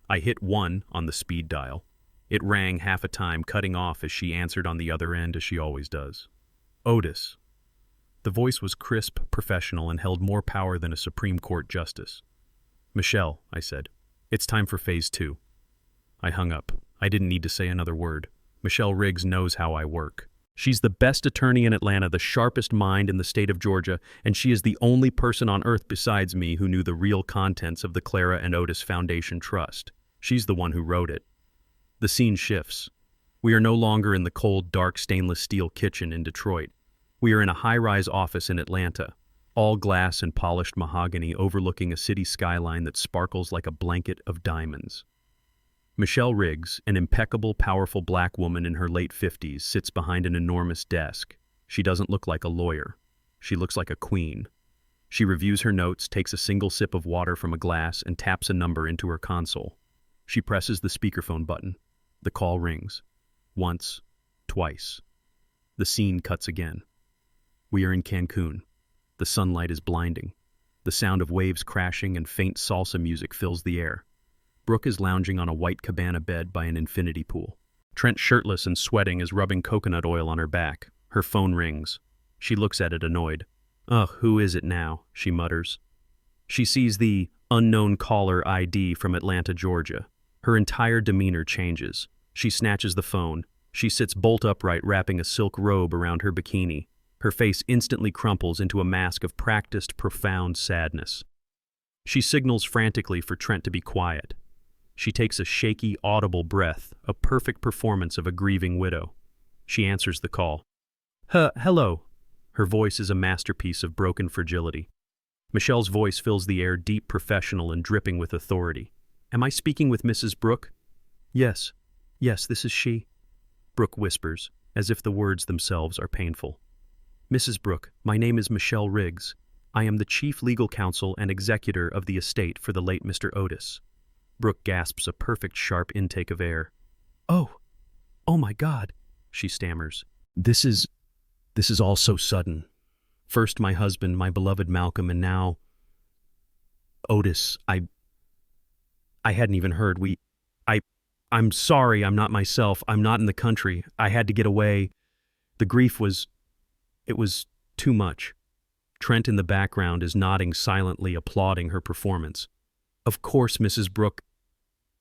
I hit 1 on the speed dial. It rang half a time, cutting off as she answered on the other end, as she always does. Otis. The voice was crisp, professional, and held more power than a Supreme Court justice. Michelle, I said. It's time for phase 2. I hung up. I didn't need to say another word. Michelle Riggs knows how I work. She's the best attorney in Atlanta, the sharpest mind in the state of Georgia, and she is the only person on earth besides me who knew the real contents of the Clara and Otis Foundation Trust. She's the one who wrote it. The scene shifts. We are no longer in the cold, dark stainless steel kitchen in Detroit. We are in a high-rise office in Atlanta, all glass and polished mahogany overlooking a city skyline that sparkles like a blanket of diamonds. Michelle Riggs, an impeccable, powerful black woman in her late 50s, sits behind an enormous desk. She doesn't look like a lawyer. She looks like a queen. She reviews her notes, takes a single sip of water from a glass, and taps a number into her console. She presses the speakerphone button. The call rings. Once, twice. The scene cuts again. We are in Cancun. The sunlight is blinding. The sound of waves crashing and faint salsa music fills the air. Brooke is lounging on a white cabana bed by an infinity pool. Trent, shirtless and sweating, is rubbing coconut oil on her back. Her phone rings. She looks at it, annoyed. Ugh, who is it now? She mutters. She sees the unknown caller ID from Atlanta, Georgia. Her entire demeanor changes. She snatches the phone. She sits bolt upright, wrapping a silk robe around her bikini. Her face instantly crumples into a mask of practiced, profound sadness. She signals frantically for Trent to be quiet. She takes a shaky, audible breath, a perfect performance of a grieving widow. She answers the call. Hello. Her voice is a masterpiece of broken fragility. Michelle's voice fills the air, deep, professional, and dripping with authority. Am I speaking with Mrs. Brooke? Yes, this is she. Brooke whispers, as if the words themselves are painful. Mrs. Brooke, my name is Michelle Riggs. I am the chief legal counsel and executor of the estate for the late Mr. Otis. Brooke gasps a perfect, sharp intake of air. Oh my God, she stammers. This is all so sudden. First my husband, my beloved Malcolm, and now Otis. I hadn't even heard. I'm sorry, I'm not myself. I'm not in the country. I had to get away. The grief was too much. Trent in the background is nodding silently, applauding her performance. Of course, Mrs. Brooke,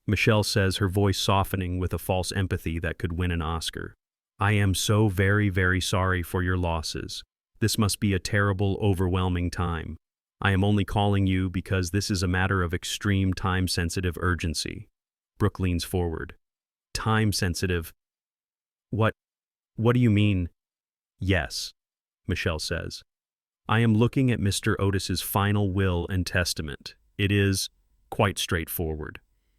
Michelle says, her voice softening with a false empathy that could win an Oscar. I am so very, very sorry for your losses. This must be a terrible, overwhelming time. I am only calling you because this is a matter of extreme time-sensitive urgency. Brooke leans forward. Time-sensitive? What do you mean? Yes, Michelle says. I am looking at Mr. Otis's final will and testament. It is quite straightforward.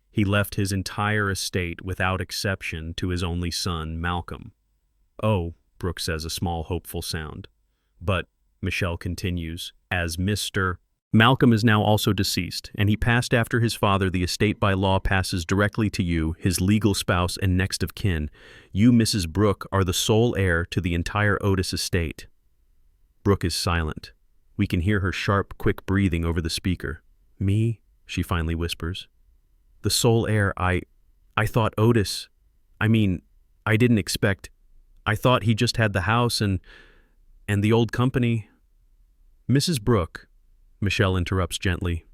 He left his entire estate without exception to his only son, Malcolm. Oh, Brooke says, a small hopeful sound. But, Michelle continues, as Mr. Malcolm is now also deceased, and he passed after his father. The estate by law passes directly to you, his legal spouse and next of kin. You, Mrs. Brooke, are the sole heir to the entire Otis estate. Brooke is silent. We can hear her sharp, quick breathing over the speaker. Me? She finally whispers. The sole heir, I thought Otis. I didn't expect. I thought he just had the house and the old company. Mrs. Brooke, Michelle interrupts gently,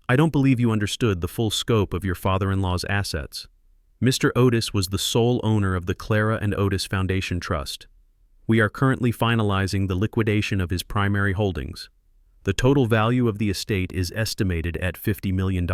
I don't believe you understood the full scope of your father-in-law's assets. Mr. Otis was the sole owner of the Clara and Otis Foundation Trust. We are currently finalizing the liquidation of his primary holdings. The total value of the estate is estimated at $50 million.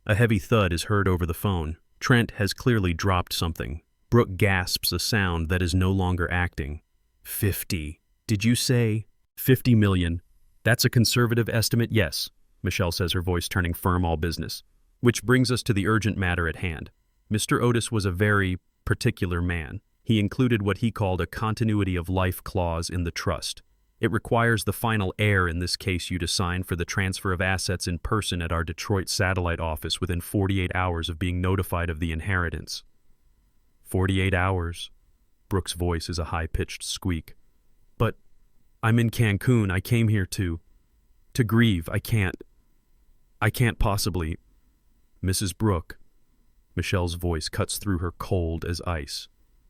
A heavy thud is heard over the phone. Trent has clearly dropped something. Brooke gasps a sound that is no longer acting. 50. Did you say 50 million? That's a conservative estimate, yes, Michelle says, her voice turning firm, all business. Which brings us to the urgent matter at hand. Mr. Otis was a very particular man. He included what he called a continuity of life clause in the trust. It requires the final heir in this case you to sign for the transfer of assets in person at our Detroit satellite office within 48 hours of being notified of the inheritance. 48 hours. Brooke's voice is a high-pitched squeak. But I'm in Cancun. I came here to grieve. I can't possibly. Mrs. Brooke. Michelle's voice cuts through her cold as ice.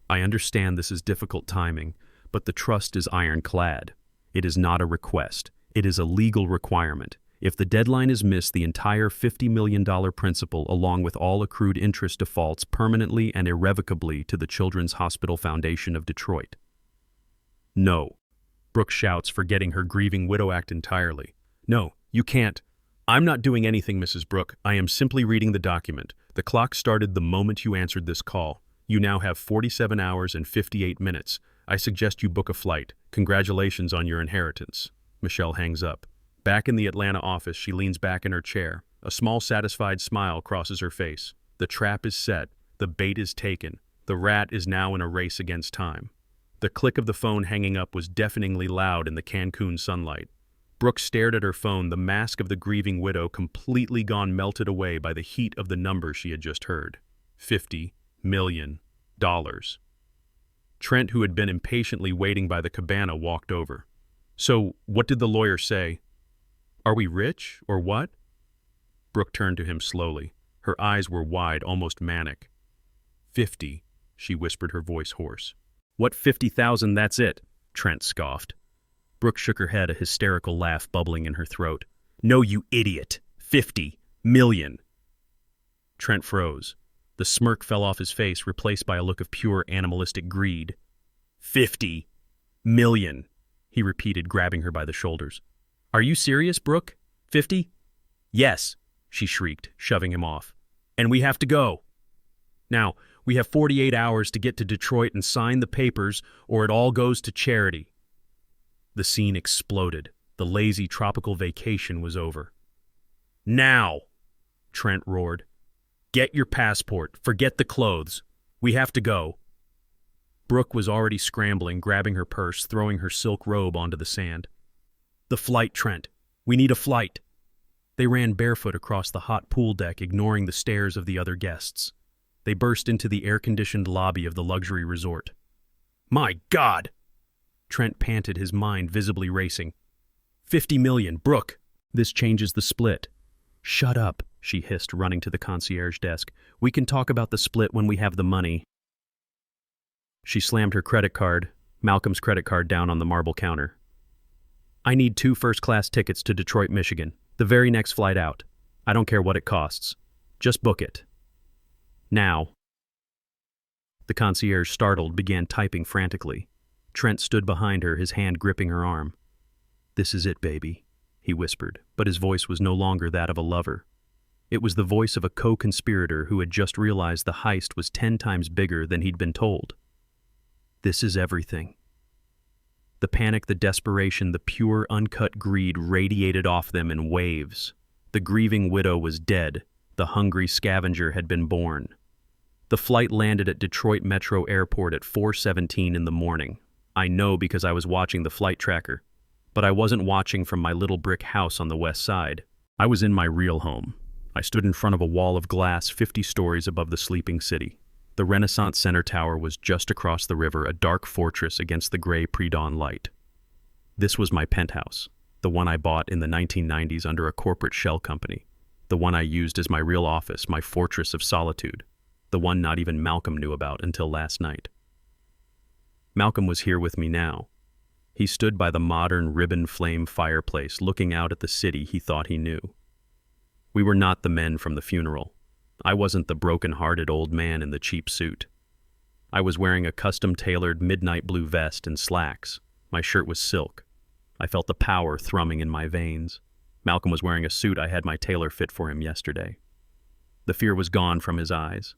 I understand this is difficult timing, but the trust is ironclad. It is not a request. It is a legal requirement. If the deadline is missed, the entire $50 million principal, along with all accrued interest, defaults permanently and irrevocably to the Children's Hospital Foundation of Detroit. No. Brooke shouts, forgetting her grieving widow act entirely. No, you can't. I'm not doing anything, Mrs. Brooke. I am simply reading the document. The clock started the moment you answered this call. You now have 47 hours and 58 minutes. I suggest you book a flight. Congratulations on your inheritance. Michelle hangs up. Back in the Atlanta office, she leans back in her chair. A small, satisfied smile crosses her face. The trap is set. The bait is taken. The rat is now in a race against time. The click of the phone hanging up was deafeningly loud in the Cancun sunlight. Brooke stared at her phone, the mask of the grieving widow completely gone melted away by the heat of the number she had just heard. $50 million. Trent, who had been impatiently waiting by the cabana, walked over. So, what did the lawyer say? Are we rich, or what? Brooke turned to him slowly. Her eyes were wide, almost manic. 50, she whispered, her voice hoarse. What 50,000, that's it, Trent scoffed. Brooke shook her head, a hysterical laugh bubbling in her throat. No, you idiot. 50 million. Trent froze. The smirk fell off his face, replaced by a look of pure animalistic greed. 50 million, he repeated, grabbing her by the shoulders. Are you serious, Brooke? 50? Yes, she shrieked, shoving him off. And we have to go. Now, we have 48 hours to get to Detroit and sign the papers, or it all goes to charity. The scene exploded. The lazy tropical vacation was over. Now, Trent roared. Get your passport. Forget the clothes. We have to go. Brooke was already scrambling, grabbing her purse, throwing her silk robe onto the sand. The flight, Trent. We need a flight. They ran barefoot across the hot pool deck, ignoring the stares of the other guests. They burst into the air-conditioned lobby of the luxury resort. My God! Trent panted, his mind visibly racing. 50 million, Brooke! This changes the split. Shut up, she hissed, running to the concierge desk. We can talk about the split when we have the money. She slammed her credit card, Malcolm's credit card, down on the marble counter. I need 2 first-class tickets to Detroit, Michigan. The very next flight out. I don't care what it costs. Just book it. Now. The concierge, startled, began typing frantically. Trent stood behind her, his hand gripping her arm. This is it, baby, he whispered, but his voice was no longer that of a lover. It was the voice of a co-conspirator who had just realized the heist was 10 times bigger than he'd been told. This is everything. The panic, the desperation, the pure, uncut greed radiated off them in waves. The grieving widow was dead. The hungry scavenger had been born. The flight landed at Detroit Metro Airport at 4:17 in the morning. I know because I was watching the flight tracker. But I wasn't watching from my little brick house on the west side. I was in my real home. I stood in front of a wall of glass 50 stories above the sleeping city. The Renaissance Center Tower was just across the river, a dark fortress against the gray pre-dawn light. This was my penthouse, the one I bought in the 1990s under a corporate shell company, the one I used as my real office, my fortress of solitude, the one not even Malcolm knew about until last night. Malcolm was here with me now. He stood by the modern ribbon flame fireplace, looking out at the city he thought he knew. We were not the men from the funeral. I wasn't the broken-hearted old man in the cheap suit. I was wearing a custom-tailored midnight blue vest and slacks. My shirt was silk. I felt the power thrumming in my veins. Malcolm was wearing a suit I had my tailor fit for him yesterday. The fear was gone from his eyes.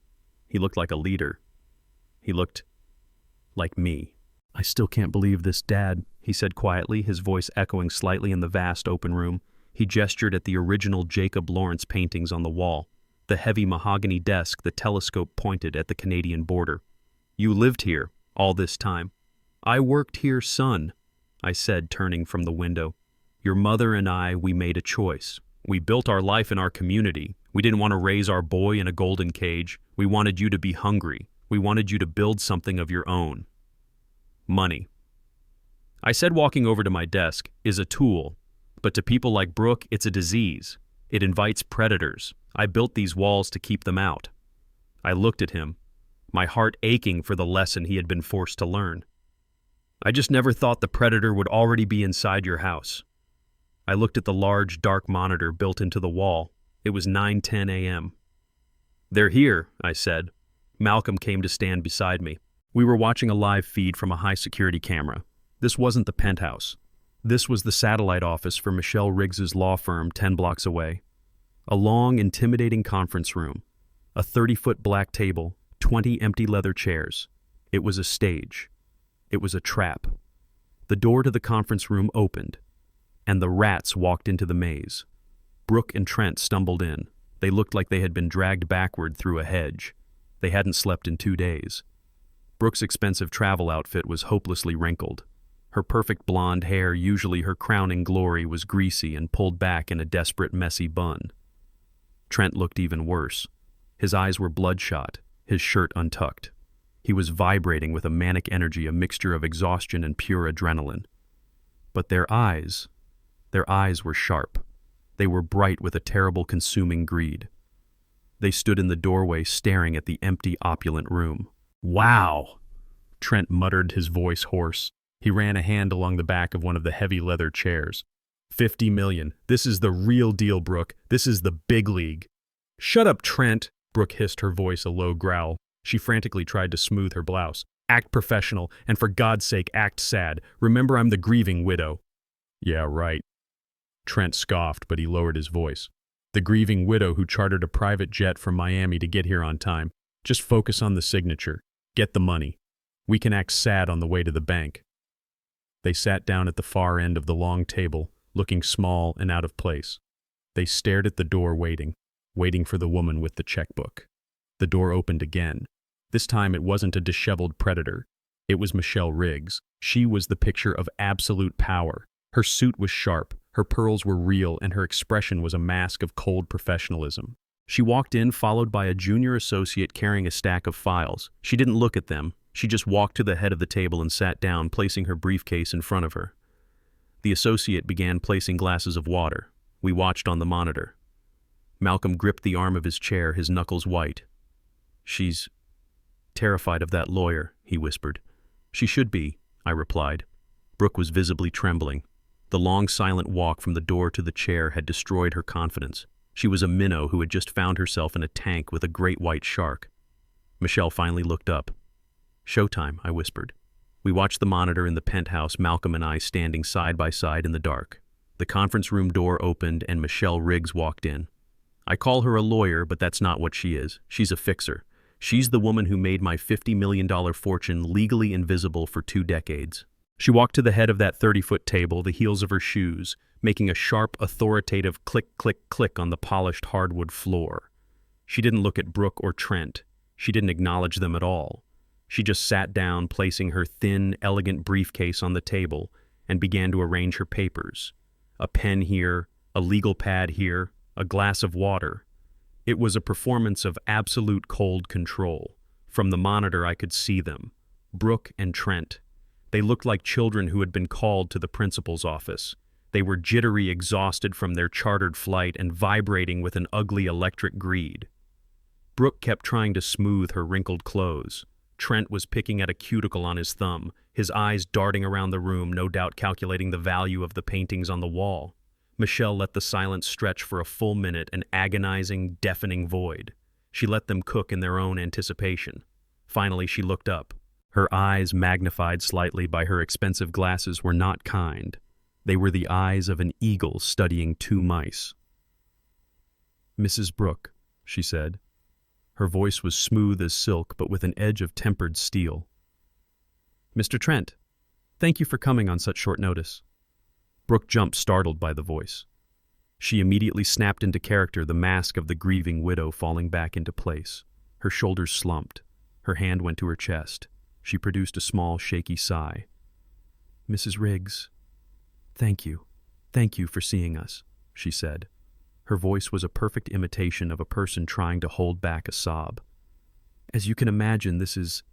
He looked like a leader. He looked like me. I still can't believe this, Dad, he said quietly, his voice echoing slightly in the vast open room. He gestured at the original Jacob Lawrence paintings on the wall, the heavy mahogany desk, the telescope pointed at the Canadian border. You lived here all this time. I worked here, son, I said, turning from the window. Your mother and I, we made a choice. We built our life in our community. We didn't want to raise our boy in a golden cage. We wanted you to be hungry. We wanted you to build something of your own. Money. I said, walking over to my desk, is a tool, but to people like Brooke, it's a disease. It invites predators. I built these walls to keep them out. I looked at him, my heart aching for the lesson he had been forced to learn. I just never thought the predator would already be inside your house. I looked at the large, dark monitor built into the wall. It was 9:10 a.m. They're here, I said. Malcolm came to stand beside me. We were watching a live feed from a high-security camera. This wasn't the penthouse. This was the satellite office for Michelle Riggs's law firm 10 blocks away. A long, intimidating conference room. A 30-foot black table, 20 empty leather chairs. It was a stage. It was a trap. The door to the conference room opened, and the rats walked into the maze. Brooke and Trent stumbled in. They looked like they had been dragged backward through a hedge. They hadn't slept in 2 days. Brooke's expensive travel outfit was hopelessly wrinkled. Her perfect blonde hair, usually her crowning glory, was greasy and pulled back in a desperate, messy bun. Trent looked even worse. His eyes were bloodshot, his shirt untucked. He was vibrating with a manic energy, a mixture of exhaustion and pure adrenaline. But their eyes were sharp. They were bright with a terrible, consuming greed. They stood in the doorway staring at the empty, opulent room. "Wow!" Trent muttered, his voice hoarse. He ran a hand along the back of one of the heavy leather chairs. 50 million. This is the real deal, Brooke. This is the big league. Shut up, Trent, Brooke hissed, her voice a low growl. She frantically tried to smooth her blouse. Act professional, and for God's sake, act sad. Remember, I'm the grieving widow. Yeah, right. Trent scoffed, but he lowered his voice. The grieving widow who chartered a private jet from Miami to get here on time. Just focus on the signature. Get the money. We can act sad on the way to the bank. They sat down at the far end of the long table, looking small and out of place. They stared at the door, waiting for the woman with the checkbook. The door opened again. This time it wasn't a disheveled predator. It was Michelle Riggs. She was the picture of absolute power. Her suit was sharp, her pearls were real, and her expression was a mask of cold professionalism. She walked in, followed by a junior associate carrying a stack of files. She didn't look at them. She just walked to the head of the table and sat down, placing her briefcase in front of her. The associate began placing glasses of water. We watched on the monitor. Malcolm gripped the arm of his chair, his knuckles white. She's terrified of that lawyer, he whispered. She should be, I replied. Brooke was visibly trembling. The long, silent walk from the door to the chair had destroyed her confidence. She was a minnow who had just found herself in a tank with a great white shark. Michelle finally looked up. Showtime, I whispered. We watched the monitor in the penthouse, Malcolm and I standing side by side in the dark. The conference room door opened and Michelle Riggs walked in. I call her a lawyer, but that's not what she is. She's a fixer. She's the woman who made my $50 million fortune legally invisible for 2 decades. She walked to the head of that 30-foot table, the heels of her shoes, making a sharp, authoritative click, click, click on the polished hardwood floor. She didn't look at Brooke or Trent. She didn't acknowledge them at all. She just sat down, placing her thin, elegant briefcase on the table, and began to arrange her papers. A pen here, a legal pad here, a glass of water. It was a performance of absolute cold control. From the monitor I could see them. Brooke and Trent. They looked like children who had been called to the principal's office. They were jittery, exhausted from their chartered flight and vibrating with an ugly electric greed. Brooke kept trying to smooth her wrinkled clothes. Trent was picking at a cuticle on his thumb, his eyes darting around the room, no doubt calculating the value of the paintings on the wall. Michelle let the silence stretch for a full minute, an agonizing, deafening void. She let them cook in their own anticipation. Finally, she looked up. Her eyes, magnified slightly by her expensive glasses, were not kind. They were the eyes of an eagle studying 2 mice. "Mrs. Brooke," she said. Her voice was smooth as silk, but with an edge of tempered steel. "Mr. Trent, thank you for coming on such short notice." Brooke jumped, startled by the voice. She immediately snapped into character, the mask of the grieving widow falling back into place. Her shoulders slumped. Her hand went to her chest. She produced a small, shaky sigh. "Mrs. Riggs, thank you. Thank you for seeing us," she said. Her voice was a perfect imitation of a person trying to hold back a sob. "As you can imagine, this is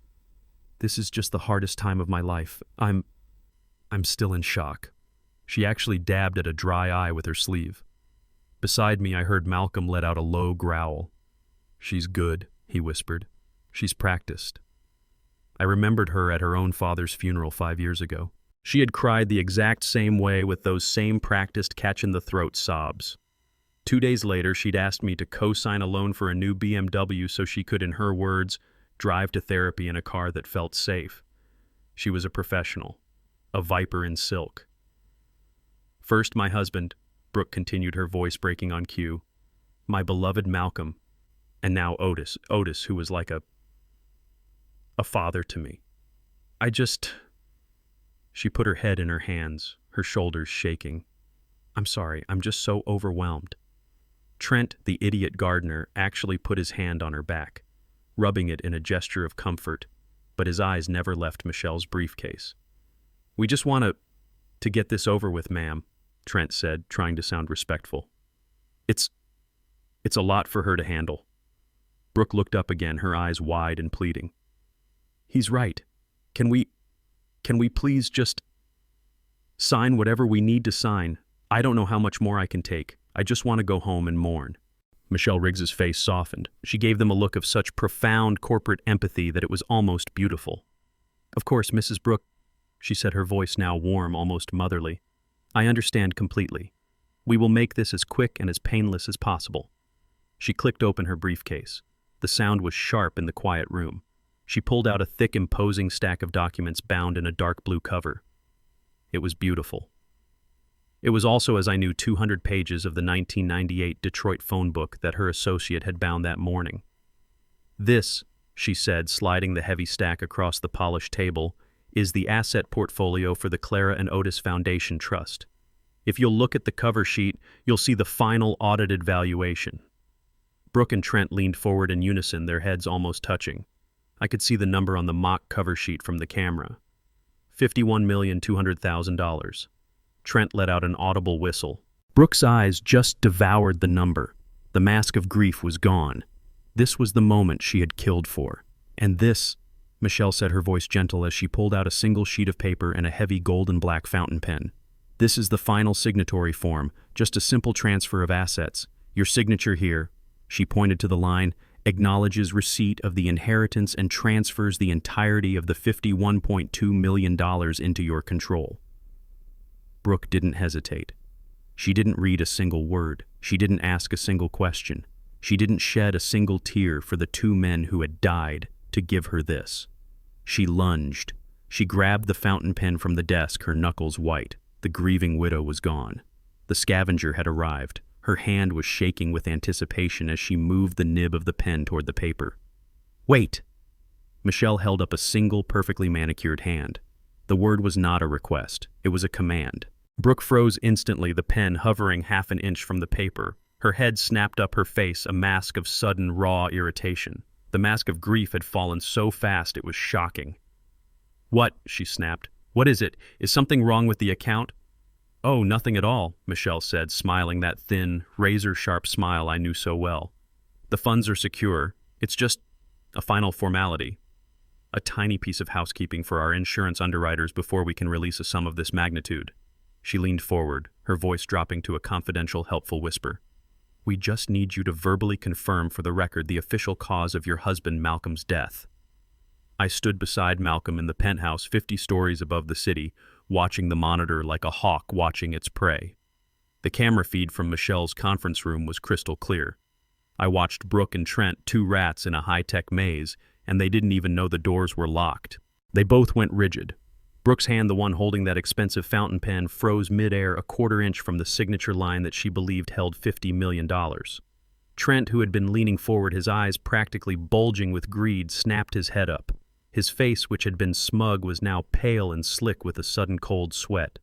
just the hardest time of my life. I'm still in shock." She actually dabbed at a dry eye with her sleeve. Beside me, I heard Malcolm let out a low growl. "She's good," he whispered. "She's practiced." I remembered her at her own father's funeral 5 years ago. She had cried the exact same way with those same practiced catch-in-the-throat sobs. 2 days later, she'd asked me to co-sign a loan for a new BMW so she could, in her words, drive to therapy in a car that felt safe. She was a professional. a viper in silk. First my husband, Brooke continued, her voice breaking on cue, my beloved Malcolm, and now Otis, who was like a father to me. She put her head in her hands, her shoulders shaking. I'm sorry, I'm just so overwhelmed. Trent, the idiot gardener, actually put his hand on her back, rubbing it in a gesture of comfort, but his eyes never left Michelle's briefcase. We just want to get this over with, ma'am, Trent said, trying to sound respectful. It's a lot for her to handle. Brooke looked up again, her eyes wide and pleading. He's right. Can we please just sign whatever we need to sign? I don't know how much more I can take. I just want to go home and mourn. Michelle Riggs's face softened. She gave them a look of such profound corporate empathy that it was almost beautiful. Of course, Mrs. Brooke, she said, her voice now warm, almost motherly. I understand completely. We will make this as quick and as painless as possible. She clicked open her briefcase. The sound was sharp in the quiet room. She pulled out a thick, imposing stack of documents bound in a dark blue cover. It was beautiful. It was also, as I knew, 200 pages of the 1998 Detroit phone book that her associate had bound that morning. This, she said, sliding the heavy stack across the polished table, is the asset portfolio for the Clara and Otis Foundation Trust. If you'll look at the cover sheet, you'll see the final audited valuation. Brooke and Trent leaned forward in unison, their heads almost touching. I could see the number on the mock cover sheet from the camera. $51,200,000. Trent let out an audible whistle. Brooke's eyes just devoured the number. The mask of grief was gone. This was the moment she had killed for. And this, Michelle said, her voice gentle as she pulled out a single sheet of paper and a heavy gold and black fountain pen. This is the final signatory form, just a simple transfer of assets. Your signature here, she pointed to the line, acknowledges receipt of the inheritance and transfers the entirety of the $51.2 million into your control. Brooke didn't hesitate. She didn't read a single word. She didn't ask a single question. She didn't shed a single tear for the two men who had died to give her this. She lunged. She grabbed the fountain pen from the desk, her knuckles white. The grieving widow was gone. The scavenger had arrived. Her hand was shaking with anticipation as she moved the nib of the pen toward the paper. Wait! Michelle held up a single, perfectly manicured hand. The word was not a request. It was a command. Brooke froze instantly, the pen hovering half an inch from the paper. Her head snapped up, her face a mask of sudden, raw irritation. The mask of grief had fallen so fast it was shocking. What? She snapped. What is it? Is something wrong with the account? Oh, nothing at all, Michelle said, smiling that thin, razor-sharp smile I knew so well. The funds are secure. It's just a final formality. A tiny piece of housekeeping for our insurance underwriters before we can release a sum of this magnitude. She leaned forward, her voice dropping to a confidential, helpful whisper. We just need you to verbally confirm for the record the official cause of your husband Malcolm's death. I stood beside Malcolm in the penthouse 50 stories above the city, watching the monitor like a hawk watching its prey. The camera feed from Michelle's conference room was crystal clear. I watched Brooke and Trent, two rats in a high-tech maze, and they didn't even know the doors were locked. They both went rigid. Brooke's hand, the one holding that expensive fountain pen, froze midair a quarter-inch from the signature line that she believed held $50 million. Trent, who had been leaning forward, his eyes practically bulging with greed, snapped his head up. His face, which had been smug, was now pale and slick with a sudden cold sweat.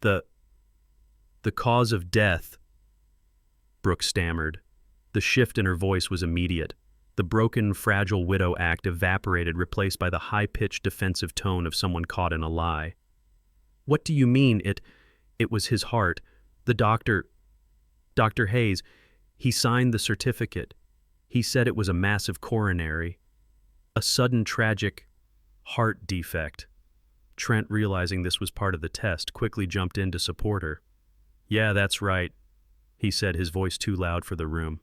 The cause of death, Brooke stammered. The shift in her voice was immediate. The broken, fragile widow act evaporated, replaced by the high-pitched defensive tone of someone caught in a lie. What do you mean, it was his heart? The Dr. Hayes, he signed the certificate. He said it was a massive coronary. A sudden, tragic heart defect. Trent, realizing this was part of the test, quickly jumped in to support her. Yeah, that's right, he said, his voice too loud for the room.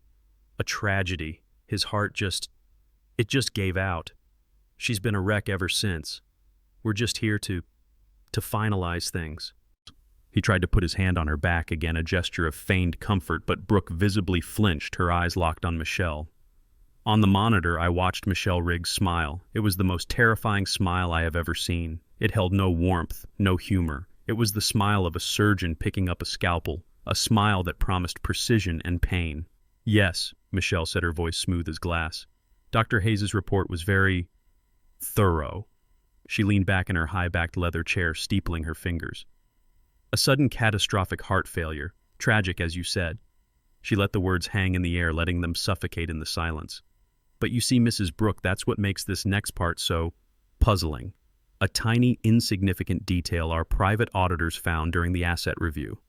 A tragedy. His heart just gave out. She's been a wreck ever since. We're just here to finalize things. He tried to put his hand on her back again, a gesture of feigned comfort, but Brooke visibly flinched, her eyes locked on Michelle. On the monitor, I watched Michelle Riggs smile. It was the most terrifying smile I have ever seen. It held no warmth, no humor. It was the smile of a surgeon picking up a scalpel, a smile that promised precision and pain. "Yes," Michelle said, her voice smooth as glass. "Dr. Hayes' report was very thorough." She leaned back in her high-backed leather chair, steepling her fingers. "A sudden catastrophic heart failure. Tragic, as you said." She let the words hang in the air, letting them suffocate in the silence. "But you see, Mrs. Brooke, that's what makes this next part so puzzling. A tiny, insignificant detail our private auditors found during the asset review.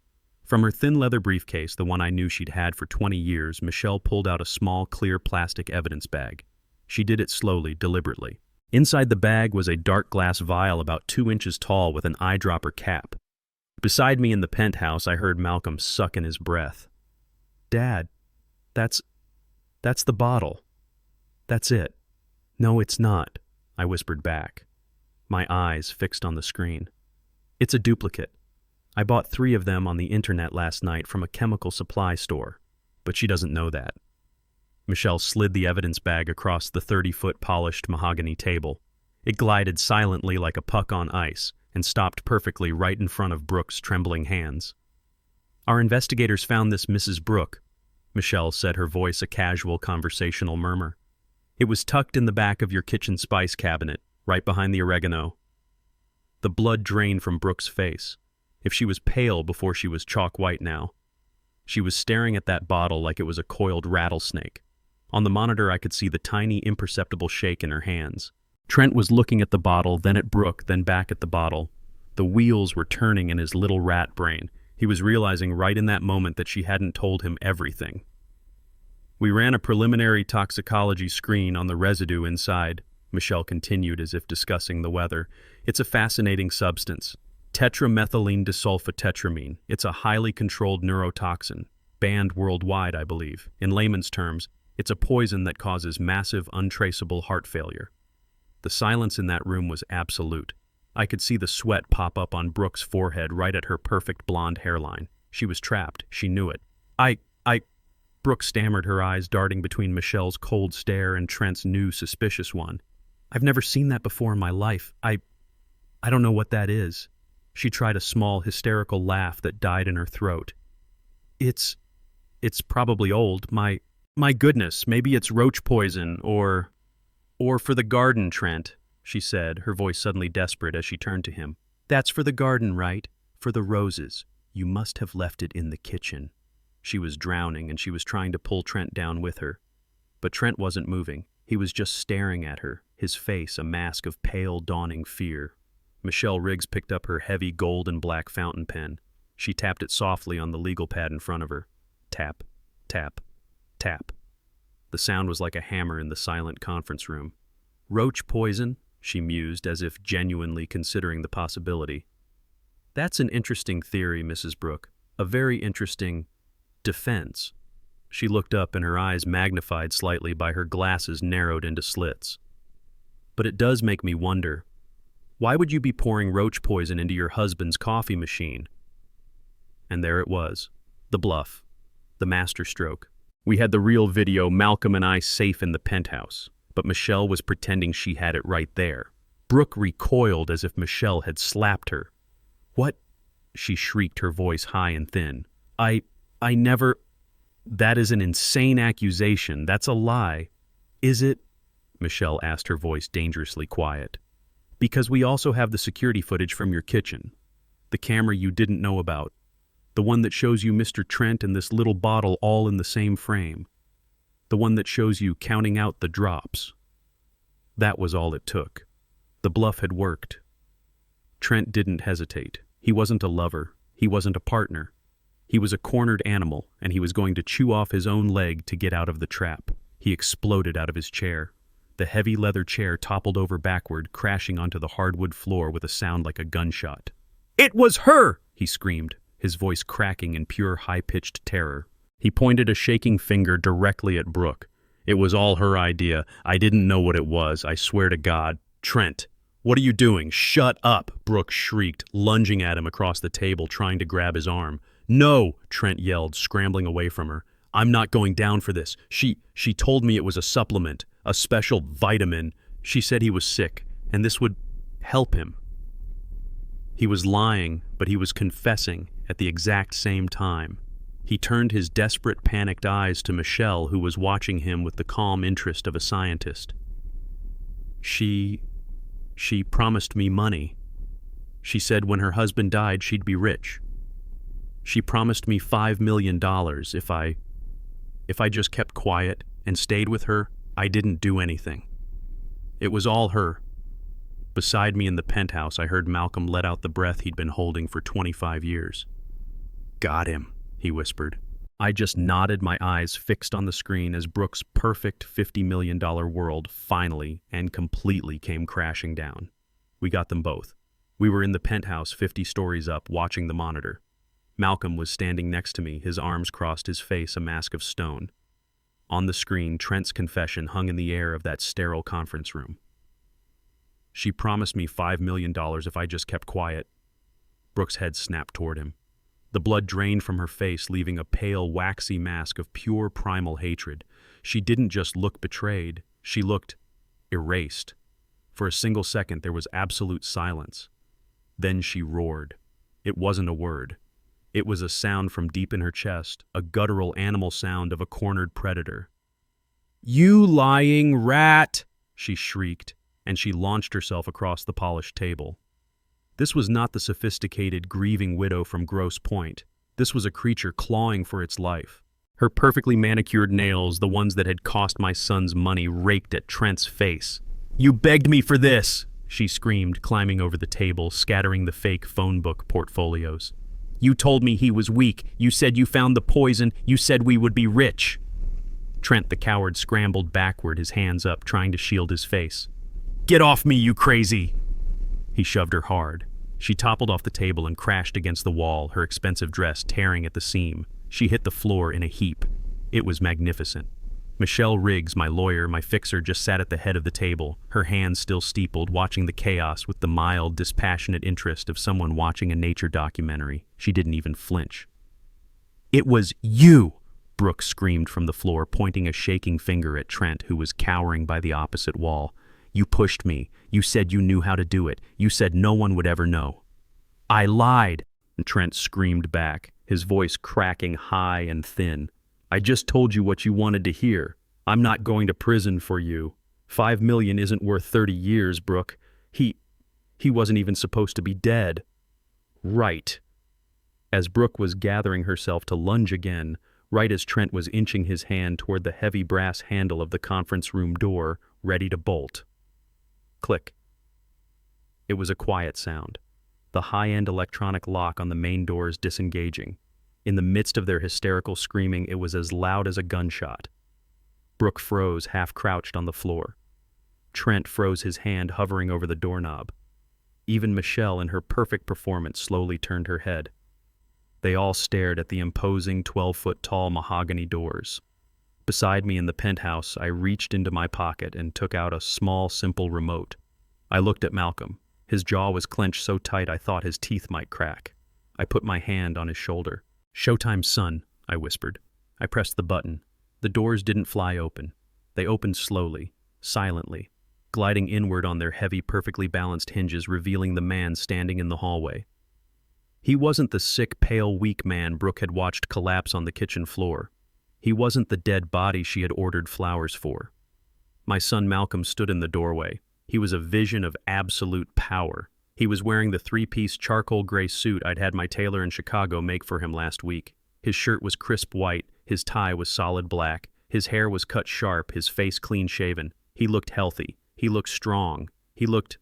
From her thin leather briefcase, the one I knew she'd had for 20 years, Michelle pulled out a small, clear plastic evidence bag. She did it slowly, deliberately. Inside the bag was a dark glass vial about 2 inches tall with an eyedropper cap. Beside me in the penthouse, I heard Malcolm suck in his breath. "Dad, that's the bottle. That's it." "No, it's not," I whispered back, my eyes fixed on the screen. "It's a duplicate. I bought 3 of them on the internet last night from a chemical supply store, but she doesn't know that." Michelle slid the evidence bag across the 30-foot polished mahogany table. It glided silently like a puck on ice and stopped perfectly right in front of Brooke's trembling hands. "Our investigators found this, Mrs. Brooke," Michelle said, her voice a casual conversational murmur. "It was tucked in the back of your kitchen spice cabinet, right behind the oregano." The blood drained from Brooke's face. If she was pale before, she was chalk white now. She was staring at that bottle like it was a coiled rattlesnake. On the monitor, I could see the tiny, imperceptible shake in her hands. Trent was looking at the bottle, then at Brooke, then back at the bottle. The wheels were turning in his little rat brain. He was realizing right in that moment that she hadn't told him everything. "We ran a preliminary toxicology screen on the residue inside," Michelle continued as if discussing the weather. "It's a fascinating substance. Tetramethylene disulfotetramine. It's a highly controlled neurotoxin, banned worldwide, I believe. In layman's terms, it's a poison that causes massive, untraceable heart failure." The silence in that room was absolute. I could see the sweat pop up on Brooke's forehead right at her perfect blonde hairline. She was trapped. She knew it. I... Brooke stammered, her eyes darting between Michelle's cold stare and Trent's new, suspicious one. "I've never seen that before in my life. I don't know what that is." She tried a small, hysterical laugh that died in her throat. It's probably old. My goodness, maybe it's roach poison, or for the garden, Trent," she said, her voice suddenly desperate as she turned to him. "That's for the garden, right? For the roses. You must have left it in the kitchen." She was drowning, and she was trying to pull Trent down with her. But Trent wasn't moving. He was just staring at her, his face a mask of pale, dawning fear. Michelle Riggs picked up her heavy gold and black fountain pen. She tapped it softly on the legal pad in front of her. Tap, tap, tap. The sound was like a hammer in the silent conference room. "Roach poison," she mused, as if genuinely considering the possibility. "That's an interesting theory, Mrs. Brooke. A very interesting defense." She looked up, and her eyes magnified slightly by her glasses narrowed into slits. "But it does make me wonder. Why would you be pouring roach poison into your husband's coffee machine?" And there it was. The bluff. The masterstroke. We had the real video, Malcolm and I safe in the penthouse. But Michelle was pretending she had it right there. Brooke recoiled as if Michelle had slapped her. "What?" she shrieked, her voice high and thin. I never... That is an insane accusation. That's a lie." "Is it?" Michelle asked, her voice dangerously quiet. "Because we also have the security footage from your kitchen. The camera you didn't know about. The one that shows you Mr. Trent and this little bottle all in the same frame. The one that shows you counting out the drops." That was all it took. The bluff had worked. Trent didn't hesitate. He wasn't a lover. He wasn't a partner. He was a cornered animal, and he was going to chew off his own leg to get out of the trap. He exploded out of his chair. The heavy leather chair toppled over backward, crashing onto the hardwood floor with a sound like a gunshot. "It was her!" he screamed, his voice cracking in pure high-pitched terror. He pointed a shaking finger directly at Brooke. "It was all her idea. I didn't know what it was. I swear to God. Trent, what are you doing? Shut up!" Brooke shrieked, lunging at him across the table, trying to grab his arm. "No!" Trent yelled, scrambling away from her. I'm not going down for this. She told me it was a supplement, a special vitamin. She said he was sick, and this would help him. He was lying, but he was confessing at the exact same time. He turned his desperate, panicked eyes to Michelle, who was watching him with the calm interest of a scientist. She promised me money. She said when her husband died, she'd be rich. She promised me $5 million if I just kept quiet and stayed with her. I didn't do anything. It was all her. Beside me in the penthouse, I heard Malcolm let out the breath he'd been holding for 25 years. Got him, he whispered. I just nodded, my eyes fixed on the screen as Brooke's perfect $50 million world finally and completely came crashing down. We got them both. We were in the penthouse 50 stories up, watching the monitor. Malcolm was standing next to me, his arms crossed, his face a mask of stone. On the screen, Trent's confession hung in the air of that sterile conference room. She promised me $5 million if I just kept quiet. Brooke's head snapped toward him. The blood drained from her face, leaving a pale, waxy mask of pure primal hatred. She didn't just look betrayed, she looked erased. For a single second, there was absolute silence. Then she roared. It wasn't a word. It was a sound from deep in her chest, a guttural animal sound of a cornered predator. "You lying rat!" she shrieked, and she launched herself across the polished table. This was not the sophisticated, grieving widow from Grosse Pointe. This was a creature clawing for its life. Her perfectly manicured nails, the ones that had cost my son's money, raked at Trent's face. "You begged me for this!" she screamed, climbing over the table, scattering the fake phone book portfolios. "You told me he was weak. You said you found the poison. You said we would be rich." Trent the coward scrambled backward, his hands up, trying to shield his face. "Get off me, you crazy!" He shoved her hard. She toppled off the table and crashed against the wall, her expensive dress tearing at the seam. She hit the floor in a heap. It was magnificent. Michelle Riggs, my lawyer, my fixer, just sat at the head of the table, her hands still steepled, watching the chaos with the mild, dispassionate interest of someone watching a nature documentary. She didn't even flinch. "It was you!" Brooke screamed from the floor, pointing a shaking finger at Trent, who was cowering by the opposite wall. "You pushed me. You said you knew how to do it. You said no one would ever know." "I lied!" and Trent screamed back, his voice cracking high and thin. "I just told you what you wanted to hear. I'm not going to prison for you. $5 million isn't worth 30 years, Brooke. He wasn't even supposed to be dead." "Right." As Brooke was gathering herself to lunge again, right as Trent was inching his hand toward the heavy brass handle of the conference room door, ready to bolt. Click. It was a quiet sound, the high-end electronic lock on the main doors disengaging. In the midst of their hysterical screaming, it was as loud as a gunshot. Brooke froze, half-crouched on the floor. Trent froze, his hand hovering over the doorknob. Even Michelle, in her perfect performance, slowly turned her head. They all stared at the imposing 12-foot-tall mahogany doors. Beside me in the penthouse, I reached into my pocket and took out a small, simple remote. I looked at Malcolm. His jaw was clenched so tight I thought his teeth might crack. I put my hand on his shoulder. "Showtime, son," I whispered. I pressed the button. The doors didn't fly open. They opened slowly, silently, gliding inward on their heavy, perfectly balanced hinges, revealing the man standing in the hallway. He wasn't the sick, pale, weak man Brooke had watched collapse on the kitchen floor. He wasn't the dead body she had ordered flowers for. My son Malcolm stood in the doorway. He was a vision of absolute power. He was wearing the three-piece charcoal gray suit I'd had my tailor in Chicago make for him last week. His shirt was crisp white, his tie was solid black, his hair was cut sharp, his face clean-shaven. He looked healthy. He looked strong. He looked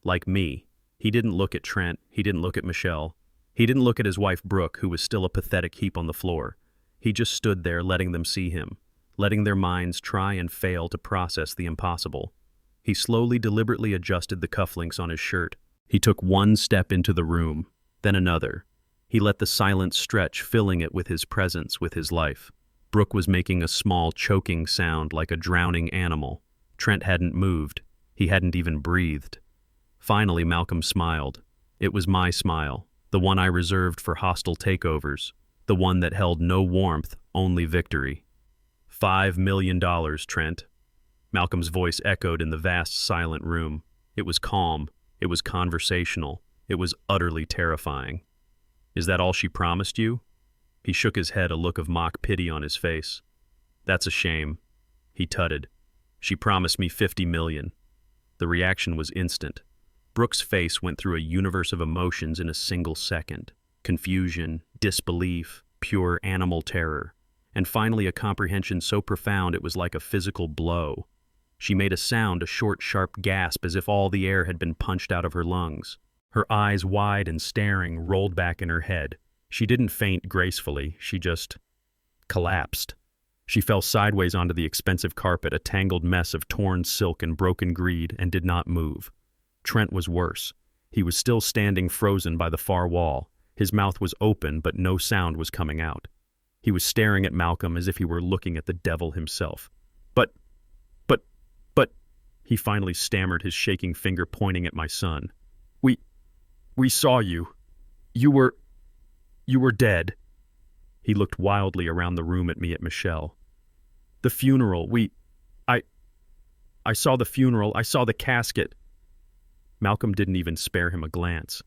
like me. He didn't look at Trent. He didn't look at Michelle. He didn't look at his wife Brooke, who was still a pathetic heap on the floor. He just stood there, letting them see him, letting their minds try and fail to process the impossible. He slowly, deliberately adjusted the cufflinks on his shirt. He took one step into the room, then another. He let the silence stretch, filling it with his presence, with his life. Brooke was making a small, choking sound like a drowning animal. Trent hadn't moved. He hadn't even breathed. Finally, Malcolm smiled. It was my smile, the one I reserved for hostile takeovers, the one that held no warmth, only victory. $5 million, Trent. Malcolm's voice echoed in the vast, silent room. It was calm. It was conversational. It was utterly terrifying. Is that all she promised you? He shook his head, a look of mock pity on his face. That's a shame. He tutted. She promised me 50 million. The reaction was instant. Brooke's face went through a universe of emotions in a single second. Confusion, disbelief, pure animal terror, and finally a comprehension so profound it was like a physical blow. She made a sound, a short, sharp gasp, as if all the air had been punched out of her lungs. Her eyes, wide and staring, rolled back in her head. She didn't faint gracefully, she just collapsed. She fell sideways onto the expensive carpet, a tangled mess of torn silk and broken greed, and did not move. Trent was worse. He was still standing frozen by the far wall. His mouth was open, but no sound was coming out. He was staring at Malcolm as if he were looking at the devil himself. But, he finally stammered, his shaking finger pointing at my son. We saw you. You were dead. He looked wildly around the room at me, at Michelle. The funeral, I saw the funeral, I saw the casket. Malcolm didn't even spare him a glance.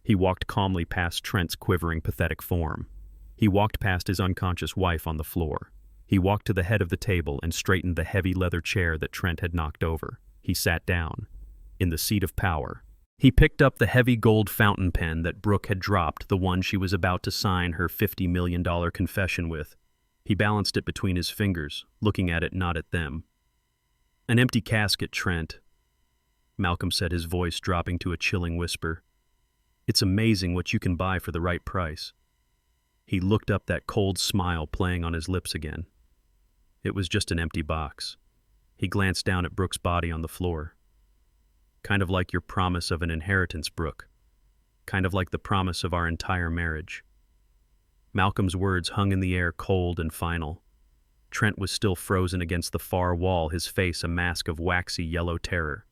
He walked calmly past Trent's quivering, pathetic form. He walked past his unconscious wife on the floor. He walked to the head of the table and straightened the heavy leather chair that Trent had knocked over. He sat down, in the seat of power. He picked up the heavy gold fountain pen that Brooke had dropped, the one she was about to sign her $50 million confession with. He balanced it between his fingers, looking at it, not at them. An empty casket, Trent, Malcolm said, his voice dropping to a chilling whisper. It's amazing what you can buy for the right price. He looked up, that cold smile playing on his lips again. It was just an empty box. He glanced down at Brooke's body on the floor. Kind of like your promise of an inheritance, Brooke. Kind of like the promise of our entire marriage. Malcolm's words hung in the air, cold and final. Trent was still frozen against the far wall, his face a mask of waxy yellow terror.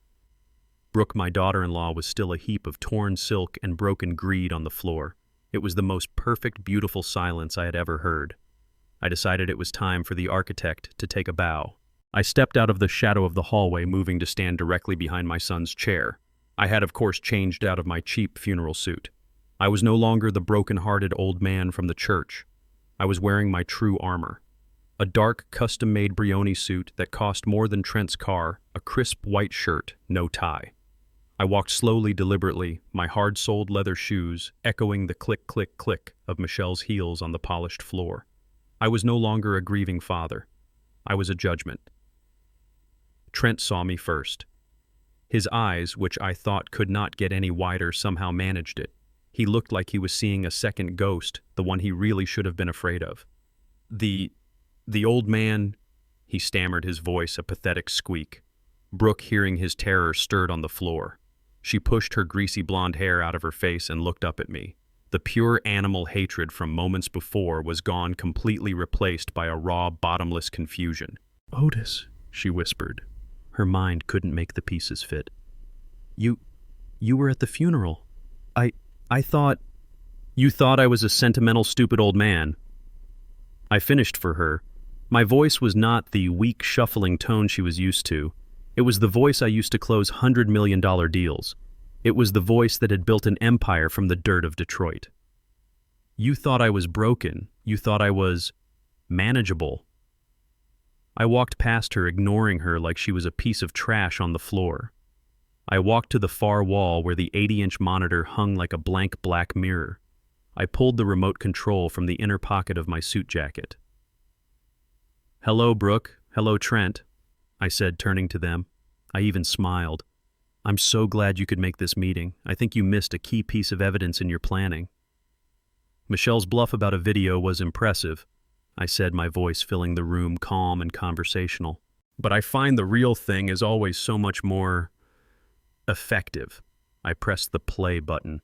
Brooke, my daughter-in-law, was still a heap of torn silk and broken greed on the floor. It was the most perfect, beautiful silence I had ever heard. I decided it was time for the architect to take a bow. I stepped out of the shadow of the hallway, moving to stand directly behind my son's chair. I had, of course, changed out of my cheap funeral suit. I was no longer the broken-hearted old man from the church. I was wearing my true armor. A dark, custom-made Brioni suit that cost more than Trent's car, a crisp white shirt, no tie. I walked slowly, deliberately, my hard-soled leather shoes echoing the click-click-click of Michelle's heels on the polished floor. I was no longer a grieving father. I was a judgment. Trent saw me first. His eyes, which I thought could not get any wider, somehow managed it. He looked like he was seeing a second ghost, the one he really should have been afraid of. The old man, he stammered, his voice a pathetic squeak. Brooke, hearing his terror, stirred on the floor. She pushed her greasy blonde hair out of her face and looked up at me. The pure animal hatred from moments before was gone, completely replaced by a raw, bottomless confusion. Otis, she whispered. Her mind couldn't make the pieces fit. You were at the funeral. I thought... You thought I was a sentimental, stupid old man. I finished for her. My voice was not the weak, shuffling tone she was used to. It was the voice I used to close $100 million deals. It was the voice that had built an empire from the dirt of Detroit. You thought I was broken. You thought I was manageable. I walked past her, ignoring her like she was a piece of trash on the floor. I walked to the far wall where the 80-inch monitor hung like a blank black mirror. I pulled the remote control from the inner pocket of my suit jacket. Hello, Brooke. Hello, Trent, I said, turning to them. I even smiled. I'm so glad you could make this meeting. I think you missed a key piece of evidence in your planning. Michelle's bluff about a video was impressive, I said, my voice filling the room, calm and conversational. But I find the real thing is always so much more effective. I pressed the play button.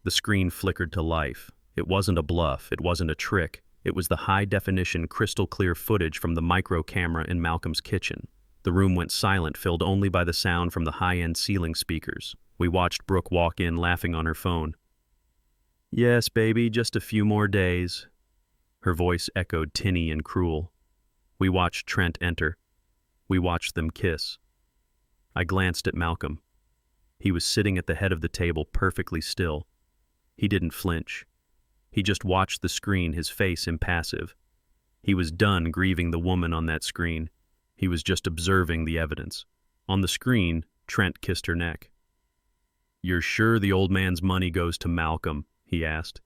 The screen flickered to life. It wasn't a bluff. It wasn't a trick. It was the high-definition, crystal-clear footage from the micro camera in Malcolm's kitchen. The room went silent, filled only by the sound from the high-end ceiling speakers. We watched Brooke walk in, laughing on her phone. Yes, baby, just a few more days. Her voice echoed tinny and cruel. We watched Trent enter. We watched them kiss. I glanced at Malcolm. He was sitting at the head of the table, perfectly still. He didn't flinch. He just watched the screen, his face impassive. He was done grieving the woman on that screen. He was just observing the evidence. On the screen, Trent kissed her neck. "You're sure the old man's money goes to Malcolm?" he asked.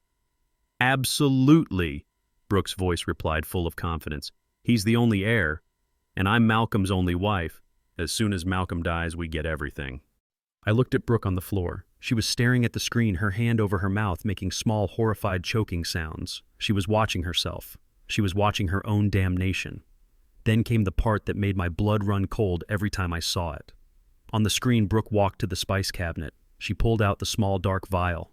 "Absolutely," Brooke's voice replied, full of confidence. "He's the only heir, and I'm Malcolm's only wife. As soon as Malcolm dies, we get everything." I looked at Brooke on the floor. She was staring at the screen, her hand over her mouth, making small, horrified choking sounds. She was watching herself. She was watching her own damnation. Then came the part that made my blood run cold every time I saw it. On the screen, Brooke walked to the spice cabinet. She pulled out the small, dark vial.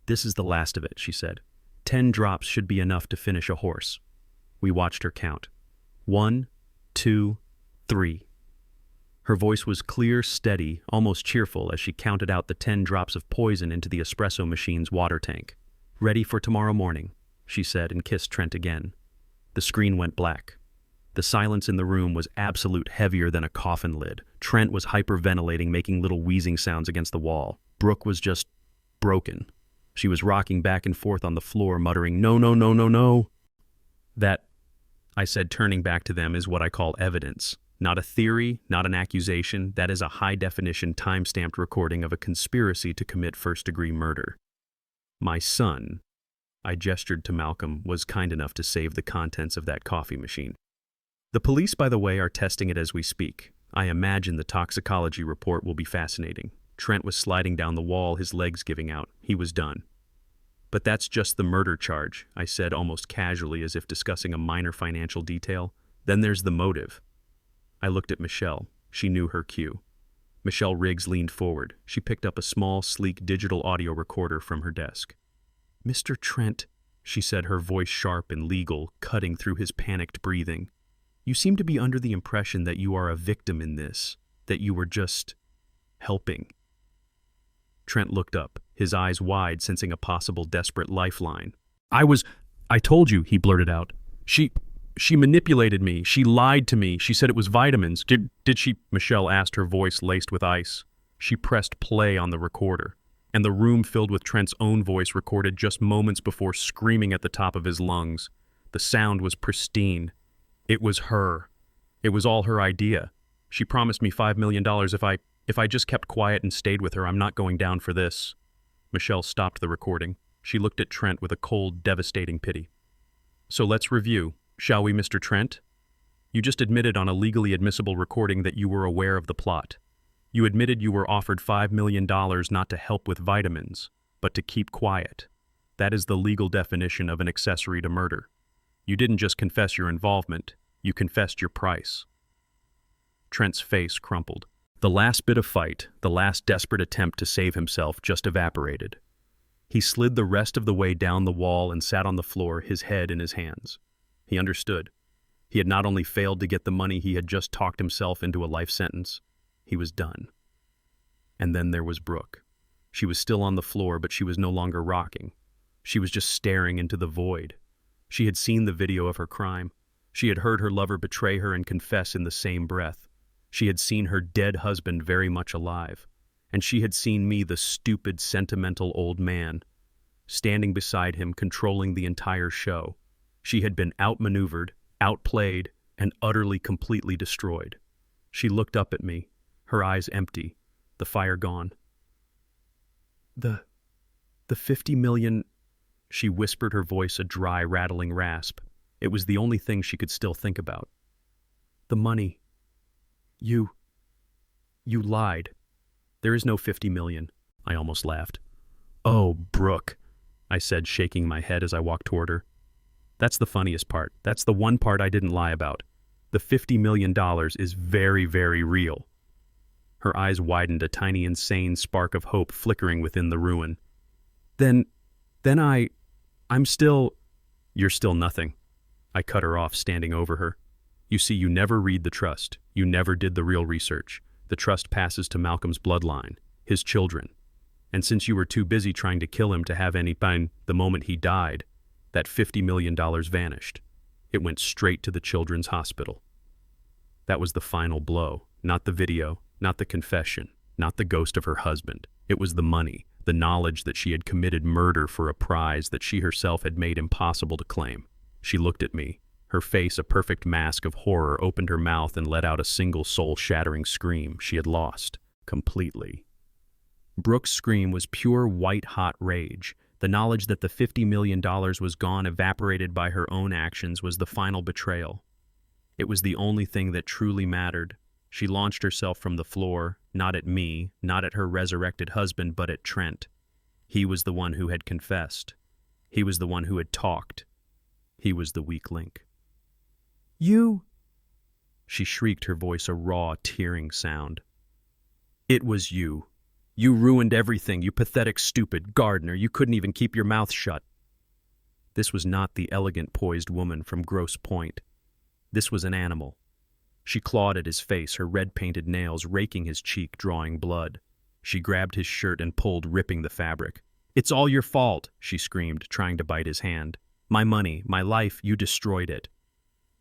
"This is the last of it," she said. 10 drops should be enough to finish a horse." We watched her count. 1, 2, 3. Her voice was clear, steady, almost cheerful as she counted out the 10 drops of poison into the espresso machine's water tank. "Ready for tomorrow morning," she said, and kissed Trent again. The screen went black. The silence in the room was absolute, heavier than a coffin lid. Trent was hyperventilating, making little wheezing sounds against the wall. Brooke was just broken. She was rocking back and forth on the floor, muttering, "No, no, no, no, no." "That," I said, turning back to them, "is what I call evidence. Not a theory, not an accusation. That is a high-definition, time-stamped recording of a conspiracy to commit first-degree murder. My son," I gestured to Malcolm, "was kind enough to save the contents of that coffee machine. The police, by the way, are testing it as we speak. I imagine the toxicology report will be fascinating." Trent was sliding down the wall, his legs giving out. He was done. "But that's just the murder charge," I said almost casually, as if discussing a minor financial detail. "Then there's the motive." I looked at Michelle. She knew her cue. Michelle Riggs leaned forward. She picked up a small, sleek digital audio recorder from her desk. "Mr. Trent," she said, her voice sharp and legal, cutting through his panicked breathing, "you seem to be under the impression that you are a victim in this, that you were just helping." Trent looked up, his eyes wide, sensing a possible desperate lifeline. I told you," he blurted out. She manipulated me. She lied to me. She said it was vitamins." Did she?" Michelle asked, her voice laced with ice. She pressed play on the recorder, and the room filled with Trent's own voice, recorded just moments before screaming at the top of his lungs. The sound was pristine. It was her. It was all her idea. "She promised me $5 million if I just kept quiet and stayed with her. I'm not going down for this." Michelle stopped the recording. She looked at Trent with a cold, devastating pity. "So let's review, shall we, Mr. Trent? You just admitted on a legally admissible recording that you were aware of the plot. You admitted you were offered $5 million not to help with vitamins, but to keep quiet. That is the legal definition of an accessory to murder. You didn't just confess your involvement, you confessed your price." Trent's face crumpled. The last bit of fight, the last desperate attempt to save himself, just evaporated. He slid the rest of the way down the wall and sat on the floor, his head in his hands. He understood. He had not only failed to get the money, he had just talked himself into a life sentence. He was done. And then there was Brooke. She was still on the floor, but she was no longer rocking. She was just staring into the void. She had seen the video of her crime. She had heard her lover betray her and confess in the same breath. She had seen her dead husband very much alive. And she had seen me, the stupid, sentimental old man, standing beside him, controlling the entire show. She had been outmaneuvered, outplayed, and utterly, completely destroyed. She looked up at me, her eyes empty, the fire gone. The 50 million, she whispered, her voice a dry, rattling rasp. It was the only thing she could still think about. "The money. You lied. There is no 50 million. I almost laughed. "Oh, Brooke," I said, shaking my head as I walked toward her. "That's the funniest part. That's the one part I didn't lie about. The $50 million is very, very real." Her eyes widened, a tiny, insane spark of hope flickering within the ruin. Then I'm still..." "You're still nothing." I cut her off, standing over her. "You see, you never read the trust. You never did the real research. The trust passes to Malcolm's bloodline, his children. And since you were too busy trying to kill him to have any pain the moment he died, That $50 million vanished. It went straight to the children's hospital. That was the final blow. Not the video, not the confession, not the ghost of her husband. It was the money, the knowledge that she had committed murder for a prize that she herself had made impossible to claim. She looked at me. Her face, a perfect mask of horror, opened her mouth and let out a single soul-shattering scream. She had lost. Completely. Brooke's scream was pure white-hot rage. The knowledge that the $50 million was gone, evaporated by her own actions, was the final betrayal. It was the only thing that truly mattered. She launched herself from the floor, not at me, not at her resurrected husband, but at Trent. He was the one who had confessed. He was the one who had talked. He was the weak link. "You!" She shrieked, her voice a raw, tearing sound. "It was you. You ruined everything, you pathetic, stupid gardener. You couldn't even keep your mouth shut." This was not the elegant, poised woman from Grosse Pointe. This was an animal. She clawed at his face, her red-painted nails raking his cheek, drawing blood. She grabbed his shirt and pulled, ripping the fabric. "It's all your fault," she screamed, trying to bite his hand. "My money, my life, you destroyed it."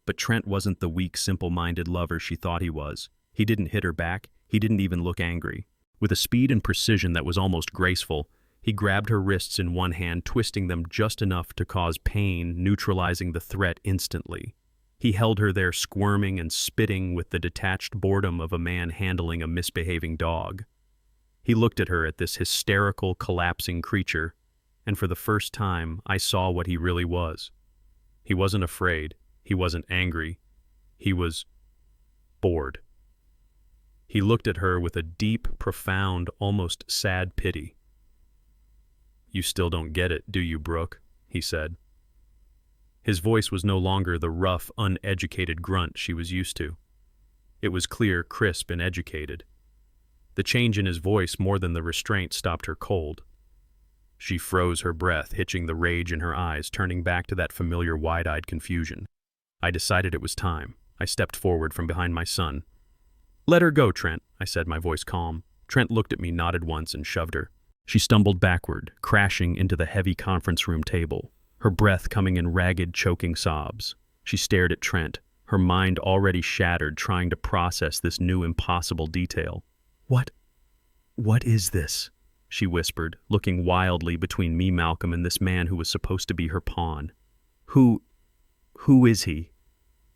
But Trent wasn't the weak, simple-minded lover she thought he was. He didn't hit her back. He didn't even look angry. With a speed and precision that was almost graceful, he grabbed her wrists in one hand, twisting them just enough to cause pain, neutralizing the threat instantly. He held her there, squirming and spitting with the detached boredom of a man handling a misbehaving dog. He looked at her, at this hysterical, collapsing creature, and for the first time I saw what he really was. He wasn't afraid. He wasn't angry. He was bored. He looked at her with a deep, profound, almost sad pity. "You still don't get it, do you, Brooke?" he said. His voice was no longer the rough, uneducated grunt she was used to. It was clear, crisp, and educated. The change in his voice, more than the restraint, stopped her cold. She froze her breath, hitching the rage in her eyes, turning back to that familiar wide-eyed confusion. I decided it was time. I stepped forward from behind my son. "Let her go, Trent," I said, my voice calm. Trent looked at me, nodded once, and shoved her. She stumbled backward, crashing into the heavy conference room table, her breath coming in ragged, choking sobs. She stared at Trent, her mind already shattered, trying to process this new impossible detail. What is this?" she whispered, looking wildly between me, Malcolm, and this man who was supposed to be her pawn. Who is he?"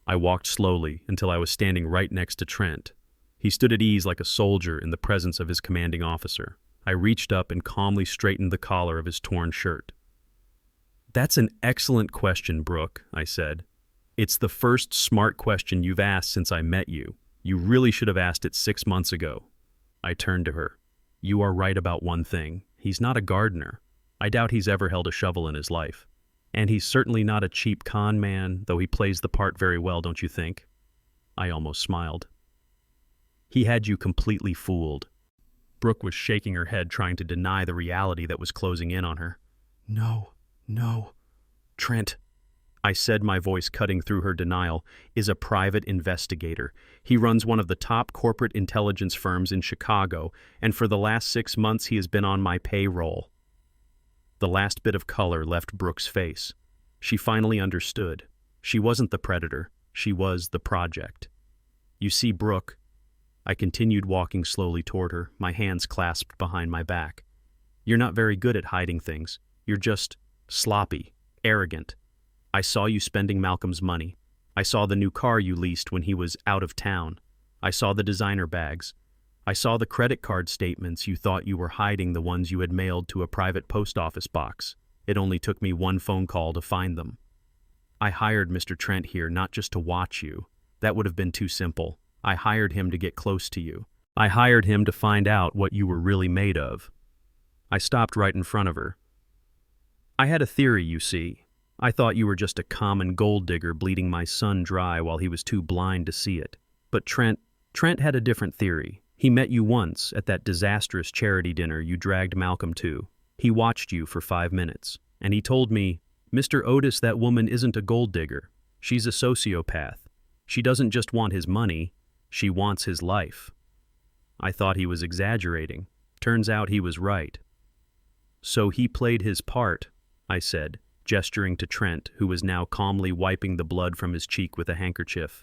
I walked slowly until I was standing right next to Trent. He stood at ease like a soldier in the presence of his commanding officer. I reached up and calmly straightened the collar of his torn shirt. "That's an excellent question, Brooke," I said. "It's the first smart question you've asked since I met you. You really should have asked it 6 months ago." I turned to her. "You are right about one thing. He's not a gardener. I doubt he's ever held a shovel in his life. And he's certainly not a cheap con man, though he plays the part very well, don't you think?" I almost smiled. "He had you completely fooled." Brooke was shaking her head, trying to deny the reality that was closing in on her. No, Trent," I said, my voice cutting through her denial, "is a private investigator. He runs one of the top corporate intelligence firms in Chicago, and for the last 6 months he has been on my payroll." The last bit of color left Brooke's face. She finally understood. She wasn't the predator. She was the project. "You see, Brooke," I continued, walking slowly toward her, my hands clasped behind my back. "You're not very good at hiding things. You're just sloppy, arrogant. I saw you spending Malcolm's money. I saw the new car you leased when he was out of town. I saw the designer bags. I saw the credit card statements you thought you were hiding, the ones you had mailed to a private post office box. It only took me one phone call to find them. I hired Mr. Trent here not just to watch you. That would have been too simple. I hired him to get close to you. I hired him to find out what you were really made of." I stopped right in front of her. "I had a theory, you see. I thought you were just a common gold digger bleeding my son dry while he was too blind to see it. But Trent had a different theory. He met you once at that disastrous charity dinner you dragged Malcolm to. He watched you for 5 minutes, and he told me, 'Mr. Otis, that woman isn't a gold digger. She's a sociopath. She doesn't just want his money, she wants his life.' I thought he was exaggerating. Turns out he was right." "So he played his part," I said, gesturing to Trent, who was now calmly wiping the blood from his cheek with a handkerchief.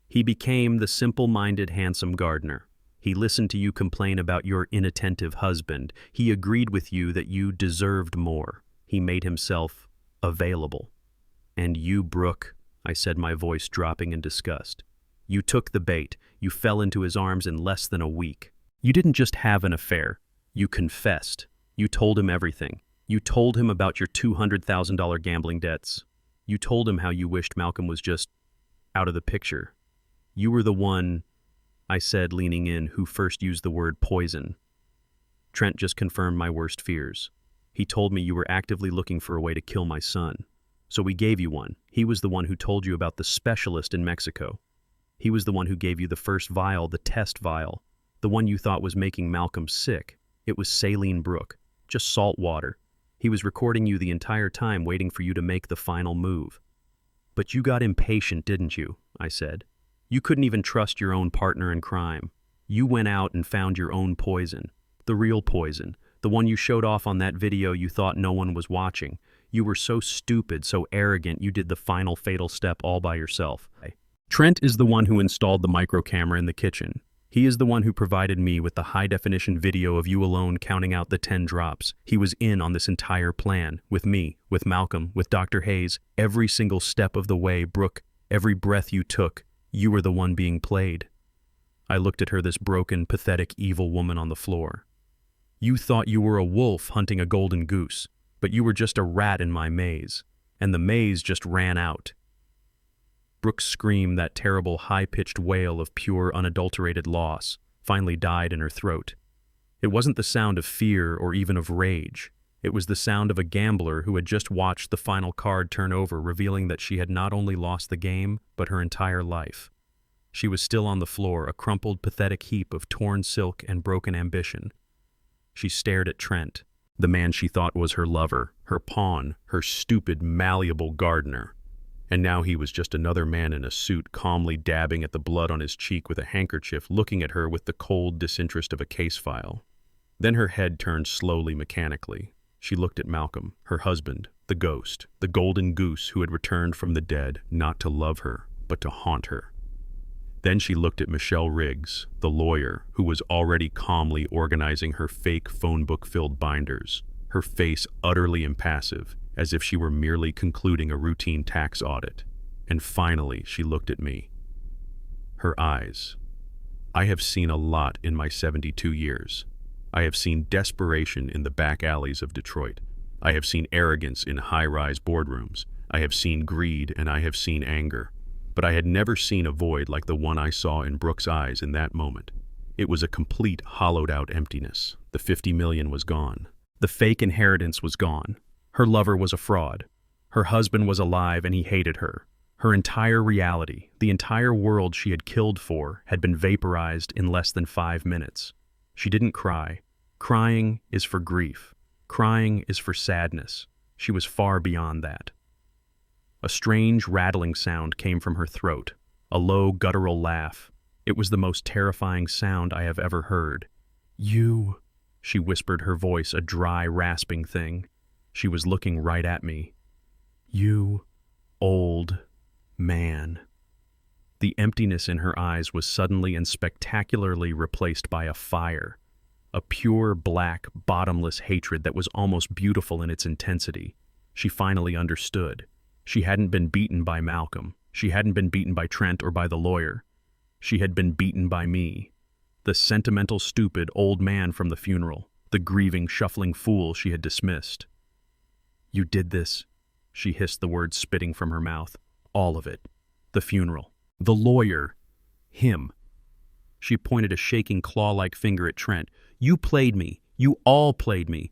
He became the simple-minded, handsome gardener. He listened to you complain about your inattentive husband. He agreed with you that you deserved more. He made himself available. And you, Brooke, I said, my voice dropping in disgust. You took the bait. You fell into his arms in less than a week. You didn't just have an affair. You confessed. You told him everything. You told him about your $200,000 gambling debts. You told him how you wished Malcolm was just out of the picture. You were the one, I said, leaning in, who first used the word poison. Trent just confirmed my worst fears. He told me you were actively looking for a way to kill my son. So we gave you one. He was the one who told you about the specialist in Mexico. He was the one who gave you the first vial, the test vial, the one you thought was making Malcolm sick. It was saline Brooke, just salt water. He was recording you the entire time, waiting for you to make the final move. But you got impatient, didn't you? I said. You couldn't even trust your own partner in crime. You went out and found your own poison. The real poison. The one you showed off on that video you thought no one was watching. You were so stupid, so arrogant, you did the final fatal step all by yourself. Trent is the one who installed the micro camera in the kitchen. He is the one who provided me with the high-definition video of you alone counting out the 10 drops. He was in on this entire plan, with me, with Malcolm, with Dr. Hayes, every single step of the way. Brooke, every breath you took, you were the one being played. I looked at her, this broken, pathetic, evil woman on the floor. You thought you were a wolf hunting a golden goose, but you were just a rat in my maze, and the maze just ran out. Brooke's scream, that terrible high-pitched wail of pure, unadulterated loss, finally died in her throat. It wasn't the sound of fear or even of rage. It was the sound of a gambler who had just watched the final card turn over, revealing that she had not only lost the game, but her entire life. She was still on the floor, a crumpled, pathetic heap of torn silk and broken ambition. She stared at Trent, the man she thought was her lover, her pawn, her stupid, malleable gardener. And now he was just another man in a suit, calmly dabbing at the blood on his cheek with a handkerchief, looking at her with the cold disinterest of a case file. Then her head turned slowly, mechanically. She looked at Malcolm, her husband, the ghost, the golden goose who had returned from the dead, not to love her, but to haunt her. Then she looked at Michelle Riggs, the lawyer, who was already calmly organizing her fake phone book-filled binders, her face utterly impassive, as if she were merely concluding a routine tax audit. And finally, she looked at me. Her eyes. I have seen a lot in my 72 years. I have seen desperation in the back alleys of Detroit. I have seen arrogance in high-rise boardrooms. I have seen greed and I have seen anger. But I had never seen a void like the one I saw in Brooke's eyes in that moment. It was a complete hollowed-out emptiness. The $50 million was gone. The fake inheritance was gone. Her lover was a fraud. Her husband was alive and he hated her. Her entire reality, the entire world she had killed for, had been vaporized in less than 5 minutes. She didn't cry. Crying is for grief. Crying is for sadness. She was far beyond that. A strange, rattling sound came from her throat, a low, guttural laugh. It was the most terrifying sound I have ever heard. You, she whispered, her voice a dry, rasping thing. She was looking right at me. You, old man. The emptiness in her eyes was suddenly and spectacularly replaced by a fire, a pure, black, bottomless hatred that was almost beautiful in its intensity. She finally understood. She hadn't been beaten by Malcolm. She hadn't been beaten by Trent or by the lawyer. She had been beaten by me, the sentimental, stupid old man from the funeral, the grieving, shuffling fool she had dismissed. You did this, she hissed, the words spitting from her mouth. All of it. The funeral. The lawyer. Him. She pointed a shaking claw-like finger at Trent. You played me. You all played me.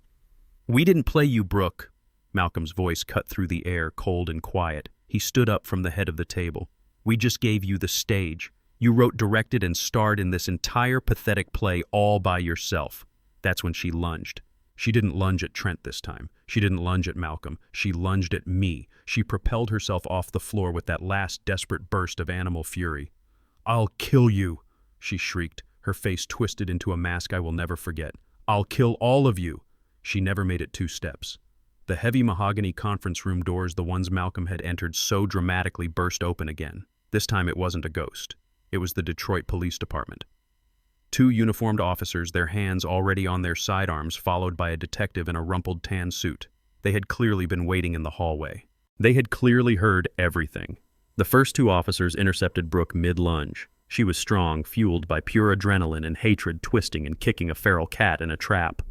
We didn't play you, Brooke. Malcolm's voice cut through the air, cold and quiet. He stood up from the head of the table. We just gave you the stage. You wrote, directed, and starred in this entire pathetic play all by yourself. That's when she lunged. She didn't lunge at Trent this time. She didn't lunge at Malcolm. She lunged at me. She propelled herself off the floor with that last desperate burst of animal fury. I'll kill you, she shrieked, her face twisted into a mask I will never forget. I'll kill all of you. She never made it 2 steps. The heavy mahogany conference room doors, the ones Malcolm had entered so dramatically, burst open again. This time it wasn't a ghost. It was the Detroit Police Department. Two uniformed officers, their hands already on their sidearms, followed by a detective in a rumpled tan suit. They had clearly been waiting in the hallway. They had clearly heard everything. The first two officers intercepted Brooke mid-lunge. She was strong, fueled by pure adrenaline and hatred, twisting and kicking a feral cat in a trap.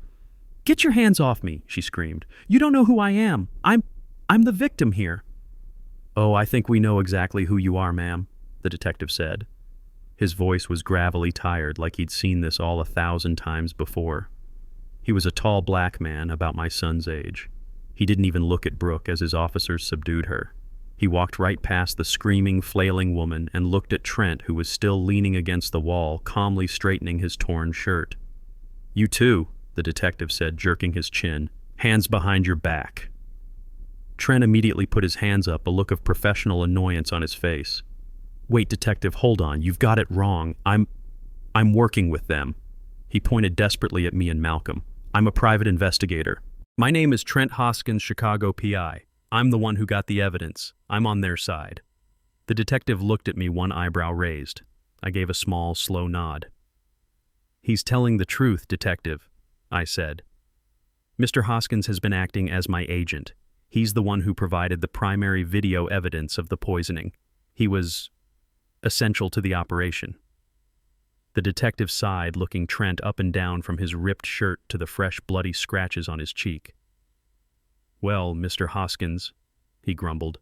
"Get your hands off me," she screamed. "You don't know who I am. I'm the victim here." "Oh, I think we know exactly who you are, ma'am," the detective said. His voice was gravelly tired, like he'd seen this all 1,000 times before. He was a tall black man, about my son's age. He didn't even look at Brooke as his officers subdued her. He walked right past the screaming, flailing woman and looked at Trent, who was still leaning against the wall, calmly straightening his torn shirt. "You too," the detective said, jerking his chin. "Hands behind your back." Trent immediately put his hands up, a look of professional annoyance on his face. "Wait, detective, hold on. You've got it wrong. I'm working with them." He pointed desperately at me and Malcolm. "I'm a private investigator. My name is Trent Hoskins, Chicago PI. I'm the one who got the evidence. I'm on their side." The detective looked at me, one eyebrow raised. I gave a small, slow nod. "He's telling the truth, detective," I said. "Mr. Hoskins has been acting as my agent. He's the one who provided the primary video evidence of the poisoning. He was essential to the operation." The detective sighed, looking Trent up and down from his ripped shirt to the fresh bloody scratches on his cheek. "Well, Mr. Hoskins," he grumbled,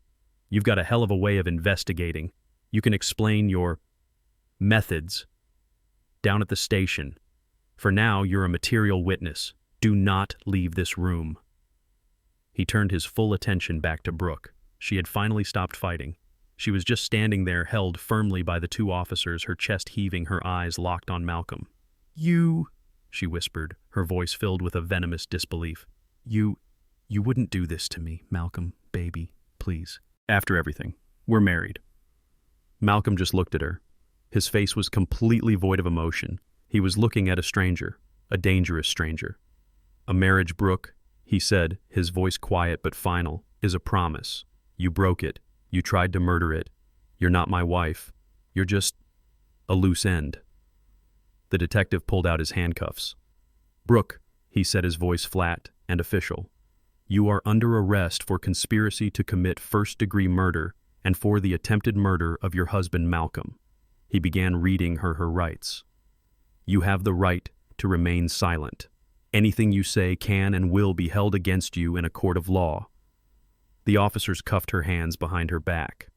"you've got a hell of a way of investigating. You can explain your methods down at the station. For now, you're a material witness. Do not leave this room." He turned his full attention back to Brooke. She had finally stopped fighting. She was just standing there, held firmly by the two officers, her chest heaving, her eyes locked on Malcolm. "You," she whispered, her voice filled with a venomous disbelief. You wouldn't do this to me, Malcolm, baby, please. After everything, we're married." Malcolm just looked at her. His face was completely void of emotion. He was looking at a stranger, a dangerous stranger. "A marriage, Brooke," he said, his voice quiet but final, "is a promise. You broke it. You tried to murder it. You're not my wife. You're just a loose end." The detective pulled out his handcuffs. "Brooke," he said, his voice flat and official, "you are under arrest for conspiracy to commit first-degree murder and for the attempted murder of your husband Malcolm." He began reading her rights. "You have the right to remain silent. Anything you say can and will be held against you in a court of law." The officers cuffed her hands behind her back.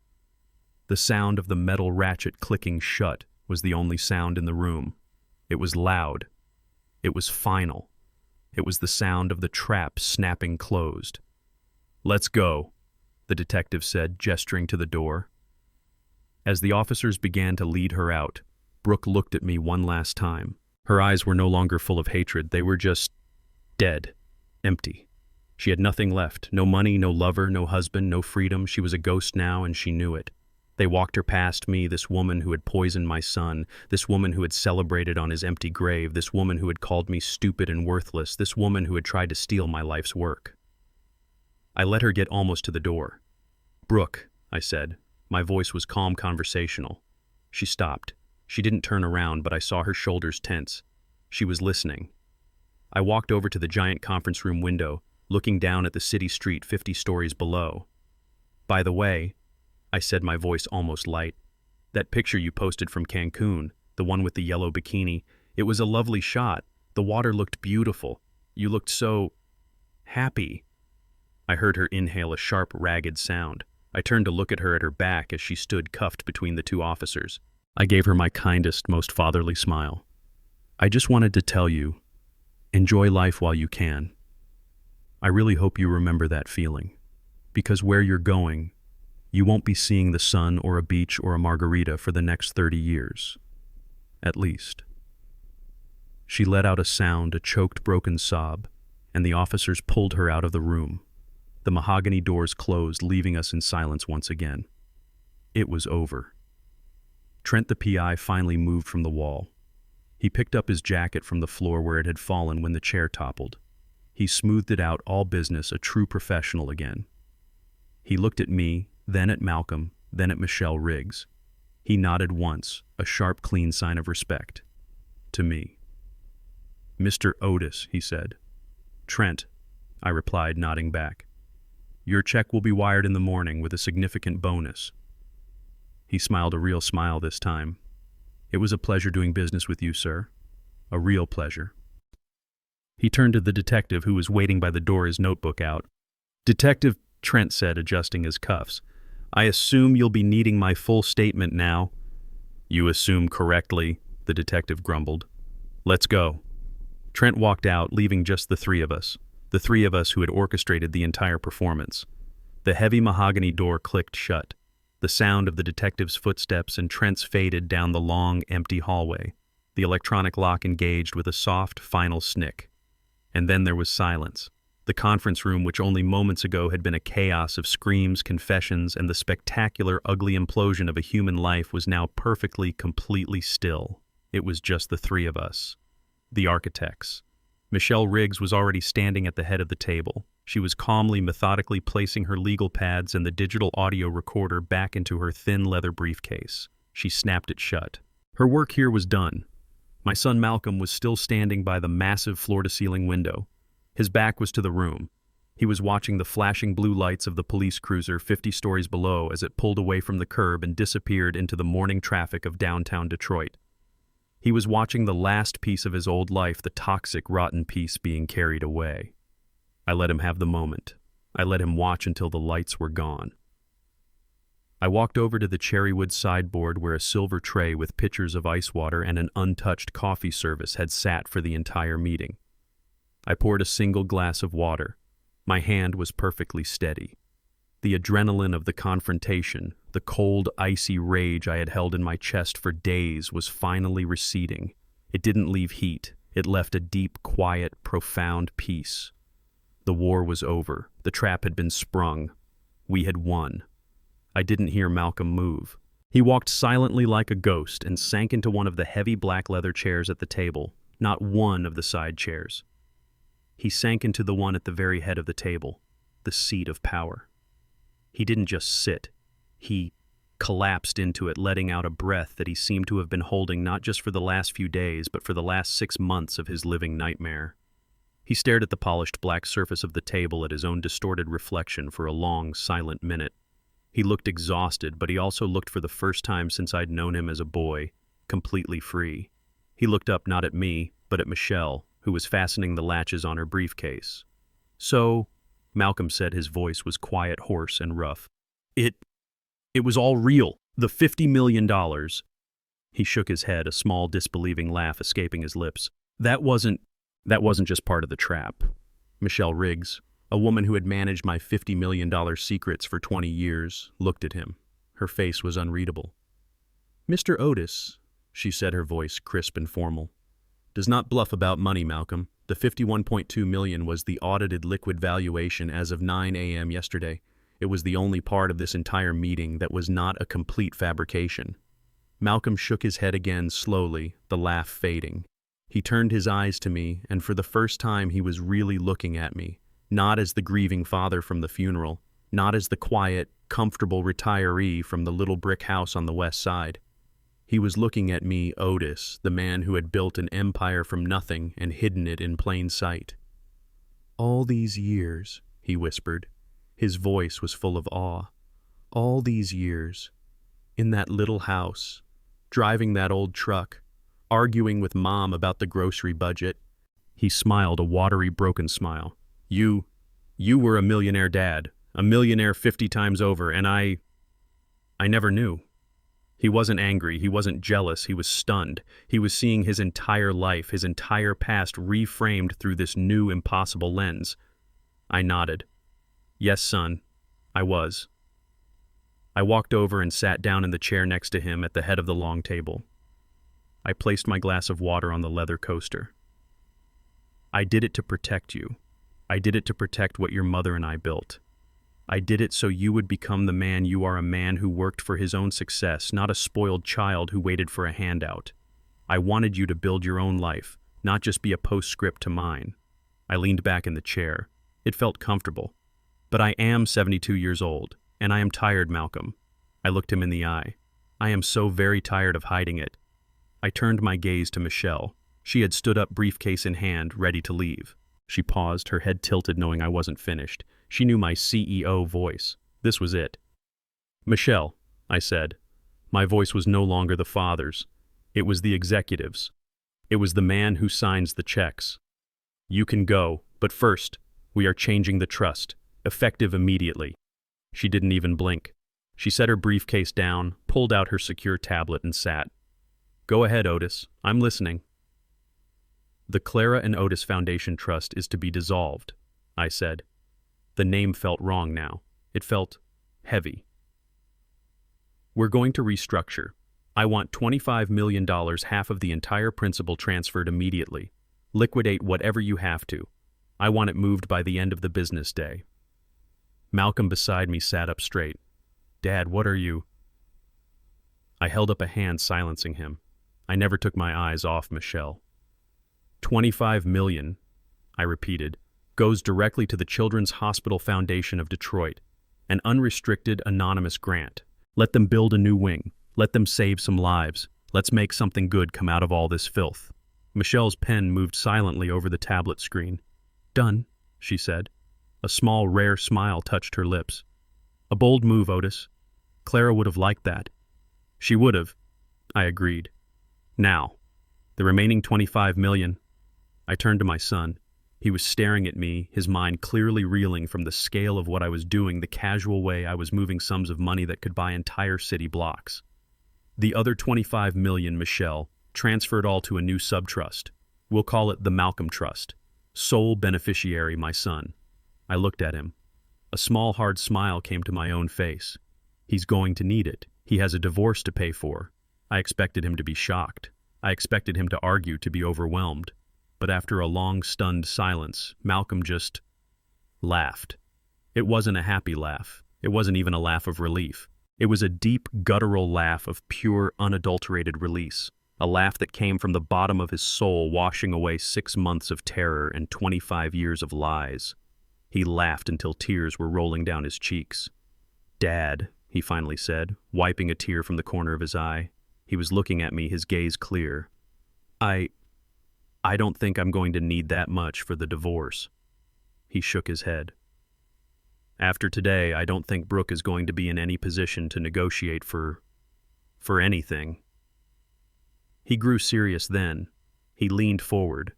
The sound of the metal ratchet clicking shut was the only sound in the room. It was loud. It was final. It was the sound of the trap snapping closed. "Let's go," the detective said, gesturing to the door. As the officers began to lead her out, Brooke looked at me one last time. Her eyes were no longer full of hatred. They were just dead, empty. She had nothing left. No money, no lover, no husband, no freedom. She was a ghost now, and she knew it. They walked her past me, this woman who had poisoned my son, this woman who had celebrated on his empty grave, this woman who had called me stupid and worthless, this woman who had tried to steal my life's work. I let her get almost to the door. "Brooke," I said. My voice was calm, conversational. She stopped. She didn't turn around, but I saw her shoulders tense. She was listening. I walked over to the giant conference room window, looking down at the city street 50 stories below. "By the way," I said, my voice almost light, "that picture you posted from Cancun, the one with the yellow bikini, it was a lovely shot. The water looked beautiful. You looked so happy." I heard her inhale a sharp, ragged sound. I turned to look at her back as she stood cuffed between the two officers. I gave her my kindest, most fatherly smile. "I just wanted to tell you, enjoy life while you can. I really hope you remember that feeling, because where you're going, you won't be seeing the sun or a beach or a margarita for the next 30 years. At least." She let out a sound, a choked, broken sob, and the officers pulled her out of the room. The mahogany doors closed, leaving us in silence once again. It was over. Trent, the PI, finally moved from the wall. He picked up his jacket from the floor where it had fallen when the chair toppled. He smoothed it out, all business, a true professional again. He looked at me, then at Malcolm, then at Michelle Riggs. He nodded once, a sharp, clean sign of respect. To me. "Mr. Otis," he said. "Trent," I replied, nodding back. "Your check will be wired in the morning with a significant bonus." He smiled, a real smile this time. "It was a pleasure doing business with you, sir. A real pleasure." He turned to the detective who was waiting by the door, his notebook out. "Detective," Trent said, adjusting his cuffs, "I assume you'll be needing my full statement now." "You assume correctly," the detective grumbled. "Let's go." Trent walked out, leaving just the three of us who had orchestrated the entire performance. The heavy mahogany door clicked shut. The sound of the detective's footsteps and Trent's faded down the long, empty hallway. The electronic lock engaged with a soft, final snick. And then there was silence. The conference room, which only moments ago had been a chaos of screams, confessions, and the spectacular, ugly implosion of a human life, was now perfectly, completely still. It was just the three of us. The architects. Michelle Riggs was already standing at the head of the table. She was calmly, methodically placing her legal pads and the digital audio recorder back into her thin leather briefcase. She snapped it shut. Her work here was done. My son Malcolm was still standing by the massive floor-to-ceiling window. His back was to the room. He was watching the flashing blue lights of the police cruiser 50 stories below as it pulled away from the curb and disappeared into the morning traffic of downtown Detroit. He was watching the last piece of his old life, the toxic, rotten piece, being carried away. I let him have the moment. I let him watch until the lights were gone. I walked over to the cherrywood sideboard where a silver tray with pitchers of ice water and an untouched coffee service had sat for the entire meeting. I poured a single glass of water. My hand was perfectly steady. The adrenaline of the confrontation, the cold, icy rage I had held in my chest for days, was finally receding. It didn't leave heat. It left a deep, quiet, profound peace. The war was over. The trap had been sprung. We had won. I didn't hear Malcolm move. He walked silently like a ghost and sank into one of the heavy black leather chairs at the table, not one of the side chairs. He sank into the one at the very head of the table, the seat of power. He didn't just sit. He collapsed into it, letting out a breath that he seemed to have been holding not just for the last few days, but for the last 6 months of his living nightmare. He stared at the polished black surface of the table, at his own distorted reflection, for a long, silent minute. He looked exhausted, but he also looked, for the first time since I'd known him as a boy, completely free. He looked up not at me, but at Michelle, who was fastening the latches on her briefcase. "So," Malcolm said, his voice was quiet, hoarse, and rough. It was all real. The $50 million. He shook his head, a small, disbelieving laugh escaping his lips. That wasn't just part of the trap." Michelle Riggs, a woman who had managed my $50 million secrets for 20 years, looked at him. Her face was unreadable. "Mr. Otis," she said, her voice crisp and formal, "does not bluff about money, Malcolm. The $51.2 million was the audited liquid valuation as of 9 a.m. yesterday. It was the only part of this entire meeting that was not a complete fabrication." Malcolm shook his head again slowly, the laugh fading. He turned his eyes to me, and for the first time he was really looking at me, not as the grieving father from the funeral, not as the quiet, comfortable retiree from the little brick house on the west side. He was looking at me, Otis, the man who had built an empire from nothing and hidden it in plain sight. "All these years," he whispered. His voice was full of awe. "All these years, in that little house, driving that old truck, arguing with Mom about the grocery budget." He smiled, a watery, broken smile. You were a millionaire dad, a millionaire 50 times over, and I never knew." He wasn't angry, he wasn't jealous, he was stunned. He was seeing his entire life, his entire past reframed through this new, impossible lens. I nodded. "Yes, son, I was." I walked over and sat down in the chair next to him at the head of the long table. I placed my glass of water on the leather coaster. "I did it to protect you. I did it to protect what your mother and I built. I did it so you would become the man you are, a man who worked for his own success, not a spoiled child who waited for a handout. I wanted you to build your own life, not just be a postscript to mine. I leaned back in the chair. It felt comfortable. But I am 72 years old, and I am tired, Malcolm. I looked him in the eye. I am so very tired of hiding it. I turned my gaze to Michelle. She had stood up, briefcase in hand, ready to leave. She paused, her head tilted, knowing I wasn't finished. She knew my CEO voice. This was it. Michelle, I said. My voice was no longer the father's. It was the executive's. It was the man who signs the checks. You can go, but first, we are changing the trust, effective immediately. She didn't even blink. She set her briefcase down, pulled out her secure tablet, and sat. Go ahead, Otis. I'm listening. The Clara and Otis Foundation Trust is to be dissolved, I said. The name felt wrong now. It felt heavy. We're going to restructure. I want $25 million, half of the entire principal transferred immediately. Liquidate whatever you have to. I want it moved by the end of the business day. Malcolm beside me sat up straight. Dad, what are you? I held up a hand, silencing him. I never took my eyes off Michelle. 25 million, I repeated, goes directly to the Children's Hospital Foundation of Detroit, an unrestricted, anonymous grant. Let them build a new wing. Let them save some lives. Let's make something good come out of all this filth. Michelle's pen moved silently over the tablet screen. Done, she said. A small, rare smile touched her lips. A bold move, Otis. Clara would have liked that. She would have, I agreed. Now, the remaining 25 million. I turned to my son. He was staring at me, his mind clearly reeling from the scale of what I was doing, the casual way I was moving sums of money that could buy entire city blocks. The other 25 million, Michelle, transferred all to a new subtrust. We'll call it the Malcolm Trust. Sole beneficiary, my son. I looked at him. A small, hard smile came to my own face. He's going to need it. He has a divorce to pay for. I expected him to be shocked. I expected him to argue, to be overwhelmed. But after a long, stunned silence, Malcolm just laughed. It wasn't a happy laugh. It wasn't even a laugh of relief. It was a deep, guttural laugh of pure, unadulterated release. A laugh that came from the bottom of his soul, washing away 6 months of terror and 25 years of lies. He laughed until tears were rolling down his cheeks. Dad, he finally said, wiping a tear from the corner of his eye. He was looking at me, his gaze clear. I don't think I'm going to need that much for the divorce. He shook his head. After today, I don't think Brooke is going to be in any position to negotiate for anything. He grew serious then. He leaned forward.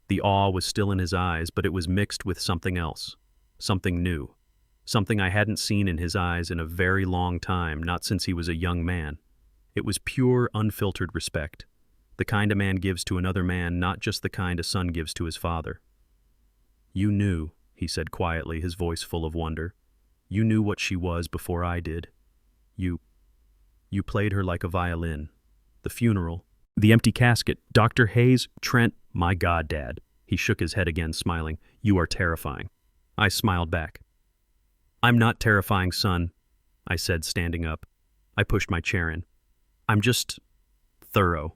The awe was still in his eyes, but it was mixed with something else, something new, something I hadn't seen in his eyes in a very long time, not since he was a young man. It was pure, unfiltered respect, the kind a man gives to another man, not just the kind a son gives to his father. You knew, he said quietly, his voice full of wonder. You knew what she was before I did. You played her like a violin. The funeral, the empty casket, Dr. Hayes, Trent, my God, Dad. He shook his head again, smiling. You are terrifying. I smiled back. I'm not terrifying, son, I said, standing up. I pushed my chair in. I'm just thorough.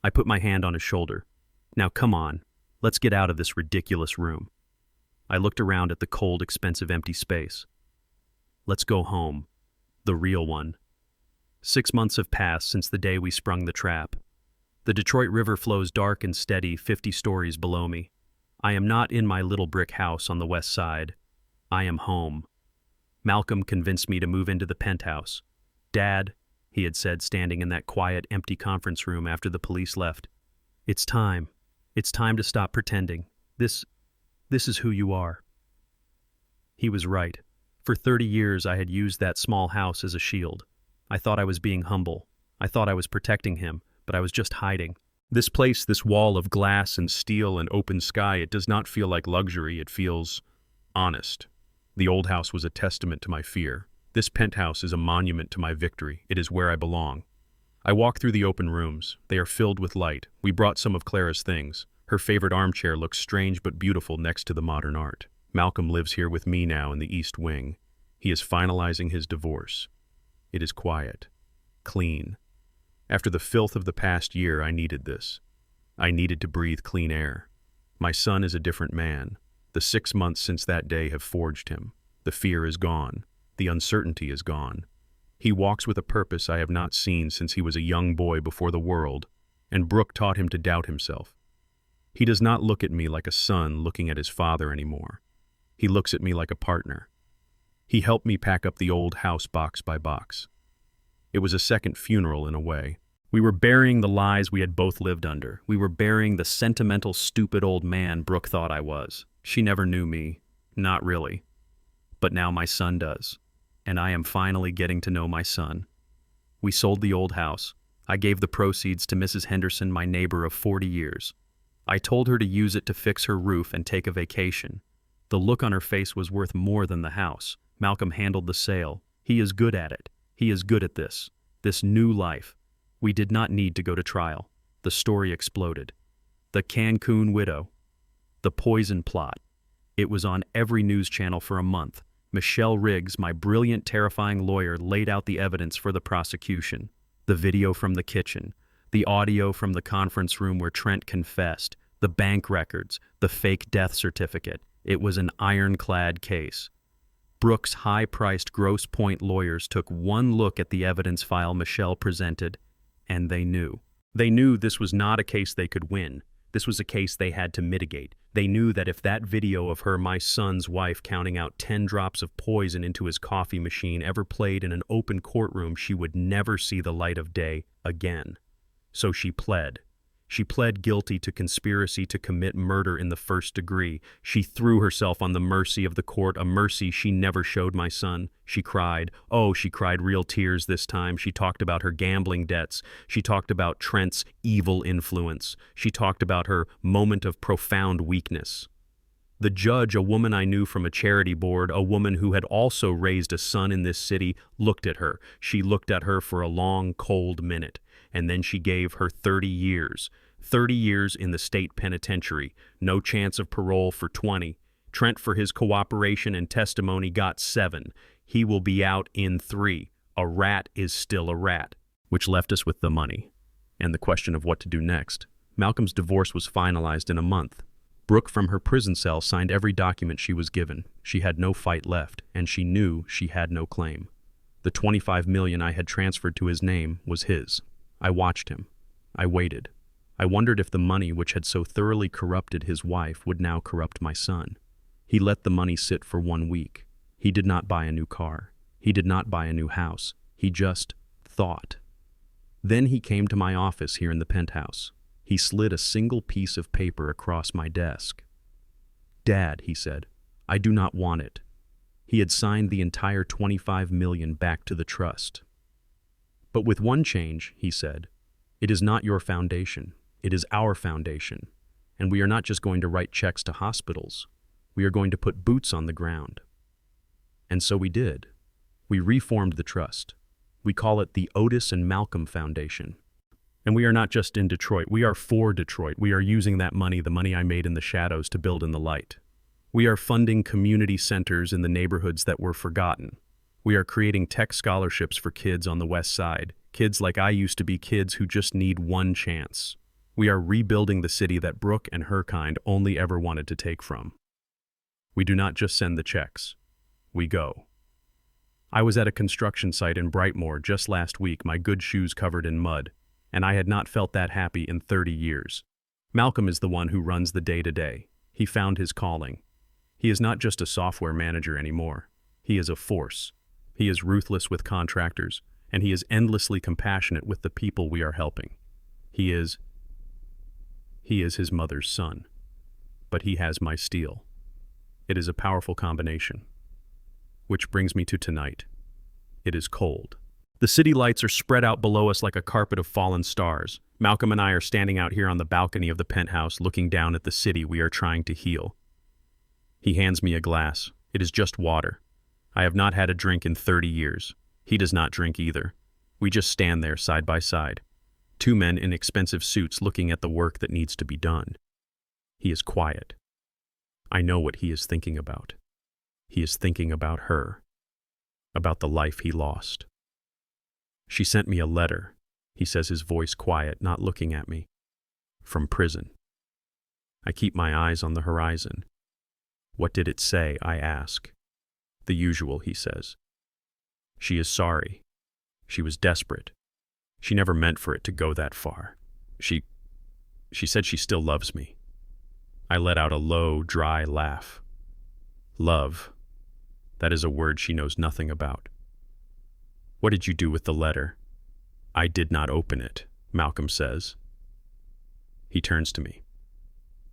I put my hand on his shoulder. Now come on, let's get out of this ridiculous room. I looked around at the cold, expensive, empty space. Let's go home. The real one. 6 months have passed since the day we sprung the trap. The Detroit River flows dark and steady 50 stories below me. I am not in my little brick house on the west side. I am home. Malcolm convinced me to move into the penthouse. Dad, he had said, standing in that quiet, empty conference room after the police left. It's time. It's time to stop pretending. This is who you are. He was right. For 30 years I had used that small house as a shield. I thought I was being humble. I thought I was protecting him, but I was just hiding. This place, this wall of glass and steel and open sky, it does not feel like luxury, it feels honest. The old house was a testament to my fear. This penthouse is a monument to my victory. It is where I belong. I walk through the open rooms. They are filled with light. We brought some of Clara's things. Her favorite armchair looks strange but beautiful next to the modern art. Malcolm lives here with me now in the East Wing. He is finalizing his divorce. It is quiet, clean. After the filth of the past year, I needed this. I needed to breathe clean air. My son is a different man. The 6 months since that day have forged him. The fear is gone. The uncertainty is gone. He walks with a purpose I have not seen since he was a young boy before the world, and Brooke taught him to doubt himself. He does not look at me like a son looking at his father anymore. He looks at me like a partner. He helped me pack up the old house box by box. It was a second funeral in a way. We were burying the lies we had both lived under. We were burying the sentimental, stupid old man Brooke thought I was. She never knew me. Not really. But now my son does. And I am finally getting to know my son. We sold the old house. I gave the proceeds to Mrs. Henderson, my neighbor of 40 years. I told her to use it to fix her roof and take a vacation. The look on her face was worth more than the house. Malcolm handled the sale. He is good at it. He is good at this. This new life. We did not need to go to trial. The story exploded. The Cancún widow. The poison plot. It was on every news channel for a month. Michelle Riggs, my brilliant, terrifying lawyer, laid out the evidence for the prosecution. The video from the kitchen. The audio from the conference room where Trent confessed. The bank records. The fake death certificate. It was an ironclad case. Brooke's high-priced Grosse Pointe lawyers took one look at the evidence file Michelle presented, and they knew. They knew this was not a case they could win. This was a case they had to mitigate. They knew that if that video of her, my son's wife, counting out 10 drops of poison into his coffee machine ever played in an open courtroom, she would never see the light of day again. So she pled. She pled guilty to conspiracy to commit murder in the first degree. She threw herself on the mercy of the court, a mercy she never showed my son. She cried. Oh, she cried real tears this time. She talked about her gambling debts. She talked about Trent's evil influence. She talked about her moment of profound weakness. The judge, a woman I knew from a charity board, a woman who had also raised a son in this city, looked at her. She looked at her for a long, cold minute. And then she gave her 30 years. 30 years in the state penitentiary. No chance of parole for 20. Trent, for his cooperation and testimony, got 7. He will be out in 3. A rat is still a rat. Which left us with the money. And the question of what to do next. Malcolm's divorce was finalized in a month. Brooke, from her prison cell, signed every document she was given. She had no fight left, and she knew she had no claim. The $25 million I had transferred to his name was his. I watched him. I waited. I wondered if the money which had so thoroughly corrupted his wife would now corrupt my son. He let the money sit for 1 week. He did not buy a new car. He did not buy a new house. He just thought. Then he came to my office here in the penthouse. He slid a single piece of paper across my desk. "Dad," he said, "I do not want it." He had signed the entire $25 million back to the trust. "But with one change," he said. "It is not your foundation. It is our foundation. And we are not just going to write checks to hospitals. We are going to put boots on the ground." And so we did. We reformed the trust. We call it the Otis and Malcolm Foundation. And we are not just in Detroit. We are for Detroit. We are using that money, the money I made in the shadows, to build in the light. We are funding community centers in the neighborhoods that were forgotten. We are creating tech scholarships for kids on the West Side, kids like I used to be, kids who just need one chance. We are rebuilding the city that Brooke and her kind only ever wanted to take from. We do not just send the checks. We go. I was at a construction site in Brightmoor just last week, my good shoes covered in mud, and I had not felt that happy in 30 years. Malcolm is the one who runs the day-to-day. He found his calling. He is not just a software manager anymore. He is a force. He is ruthless with contractors, and he is endlessly compassionate with the people we are helping. He is his mother's son. But he has my steel. It is a powerful combination. Which brings me to tonight. It is cold. The city lights are spread out below us like a carpet of fallen stars. Malcolm and I are standing out here on the balcony of the penthouse, looking down at the city we are trying to heal. He hands me a glass. It is just water. I have not had a drink in 30 years. He does not drink either. We just stand there side by side. 2 men in expensive suits looking at the work that needs to be done. He is quiet. I know what he is thinking about. He is thinking about her. About the life he lost. "She sent me a letter," he says, his voice quiet, not looking at me. "From prison." I keep my eyes on the horizon. What did it say? I ask. The usual, he says. She is sorry. She was desperate. She never meant for it to go that far. She said she still loves me. I let out a low, dry laugh. Love. That is a word she knows nothing about. What did you do with the letter? I did not open it, Malcolm says. He turns to me.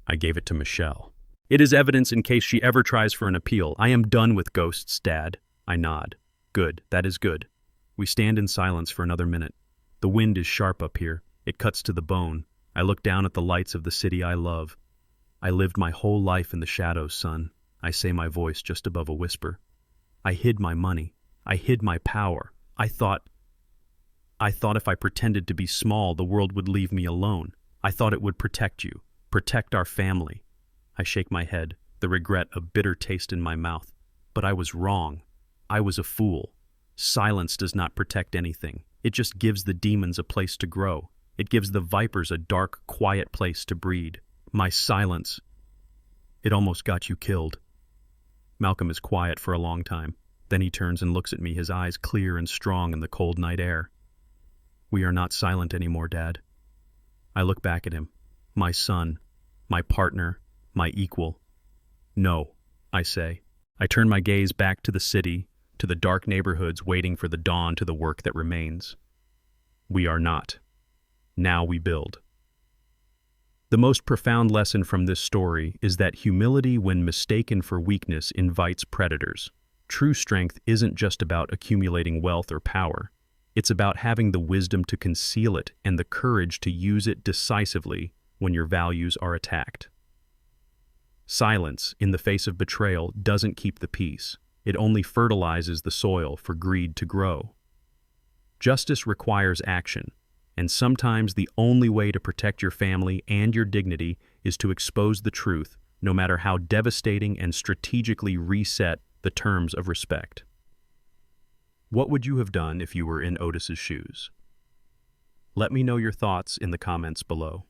I gave it to Michelle. It is evidence in case she ever tries for an appeal. I am done with ghosts, Dad. I nod. Good, that is good. We stand in silence for another minute. The wind is sharp up here. It cuts to the bone. I look down at the lights of the city I love. I lived my whole life in the shadows, son. I say, my voice just above a whisper. I hid my money. I hid my power. I thought if I pretended to be small, the world would leave me alone. I thought it would protect you, protect our family. I shake my head, the regret a bitter taste in my mouth. But I was wrong. I was a fool. Silence does not protect anything. It just gives the demons a place to grow. It gives the vipers a dark, quiet place to breed. My silence. It almost got you killed. Malcolm is quiet for a long time. Then he turns and looks at me, his eyes clear and strong in the cold night air. We are not silent anymore, Dad. I look back at him. My son, my partner, my equal. No, I say. I turn my gaze back to the city, to the dark neighborhoods waiting for the dawn to the work that remains. We are not. Now we build. The most profound lesson from this story is that humility, when mistaken for weakness, invites predators. True strength isn't just about accumulating wealth or power. It's about having the wisdom to conceal it and the courage to use it decisively when your values are attacked. Silence in the face of betrayal doesn't keep the peace. It only fertilizes the soil for greed to grow. Justice requires action, and sometimes the only way to protect your family and your dignity is to expose the truth, no matter how devastating, and strategically reset the terms of respect. What would you have done if you were in Otis's shoes? Let me know your thoughts in the comments below.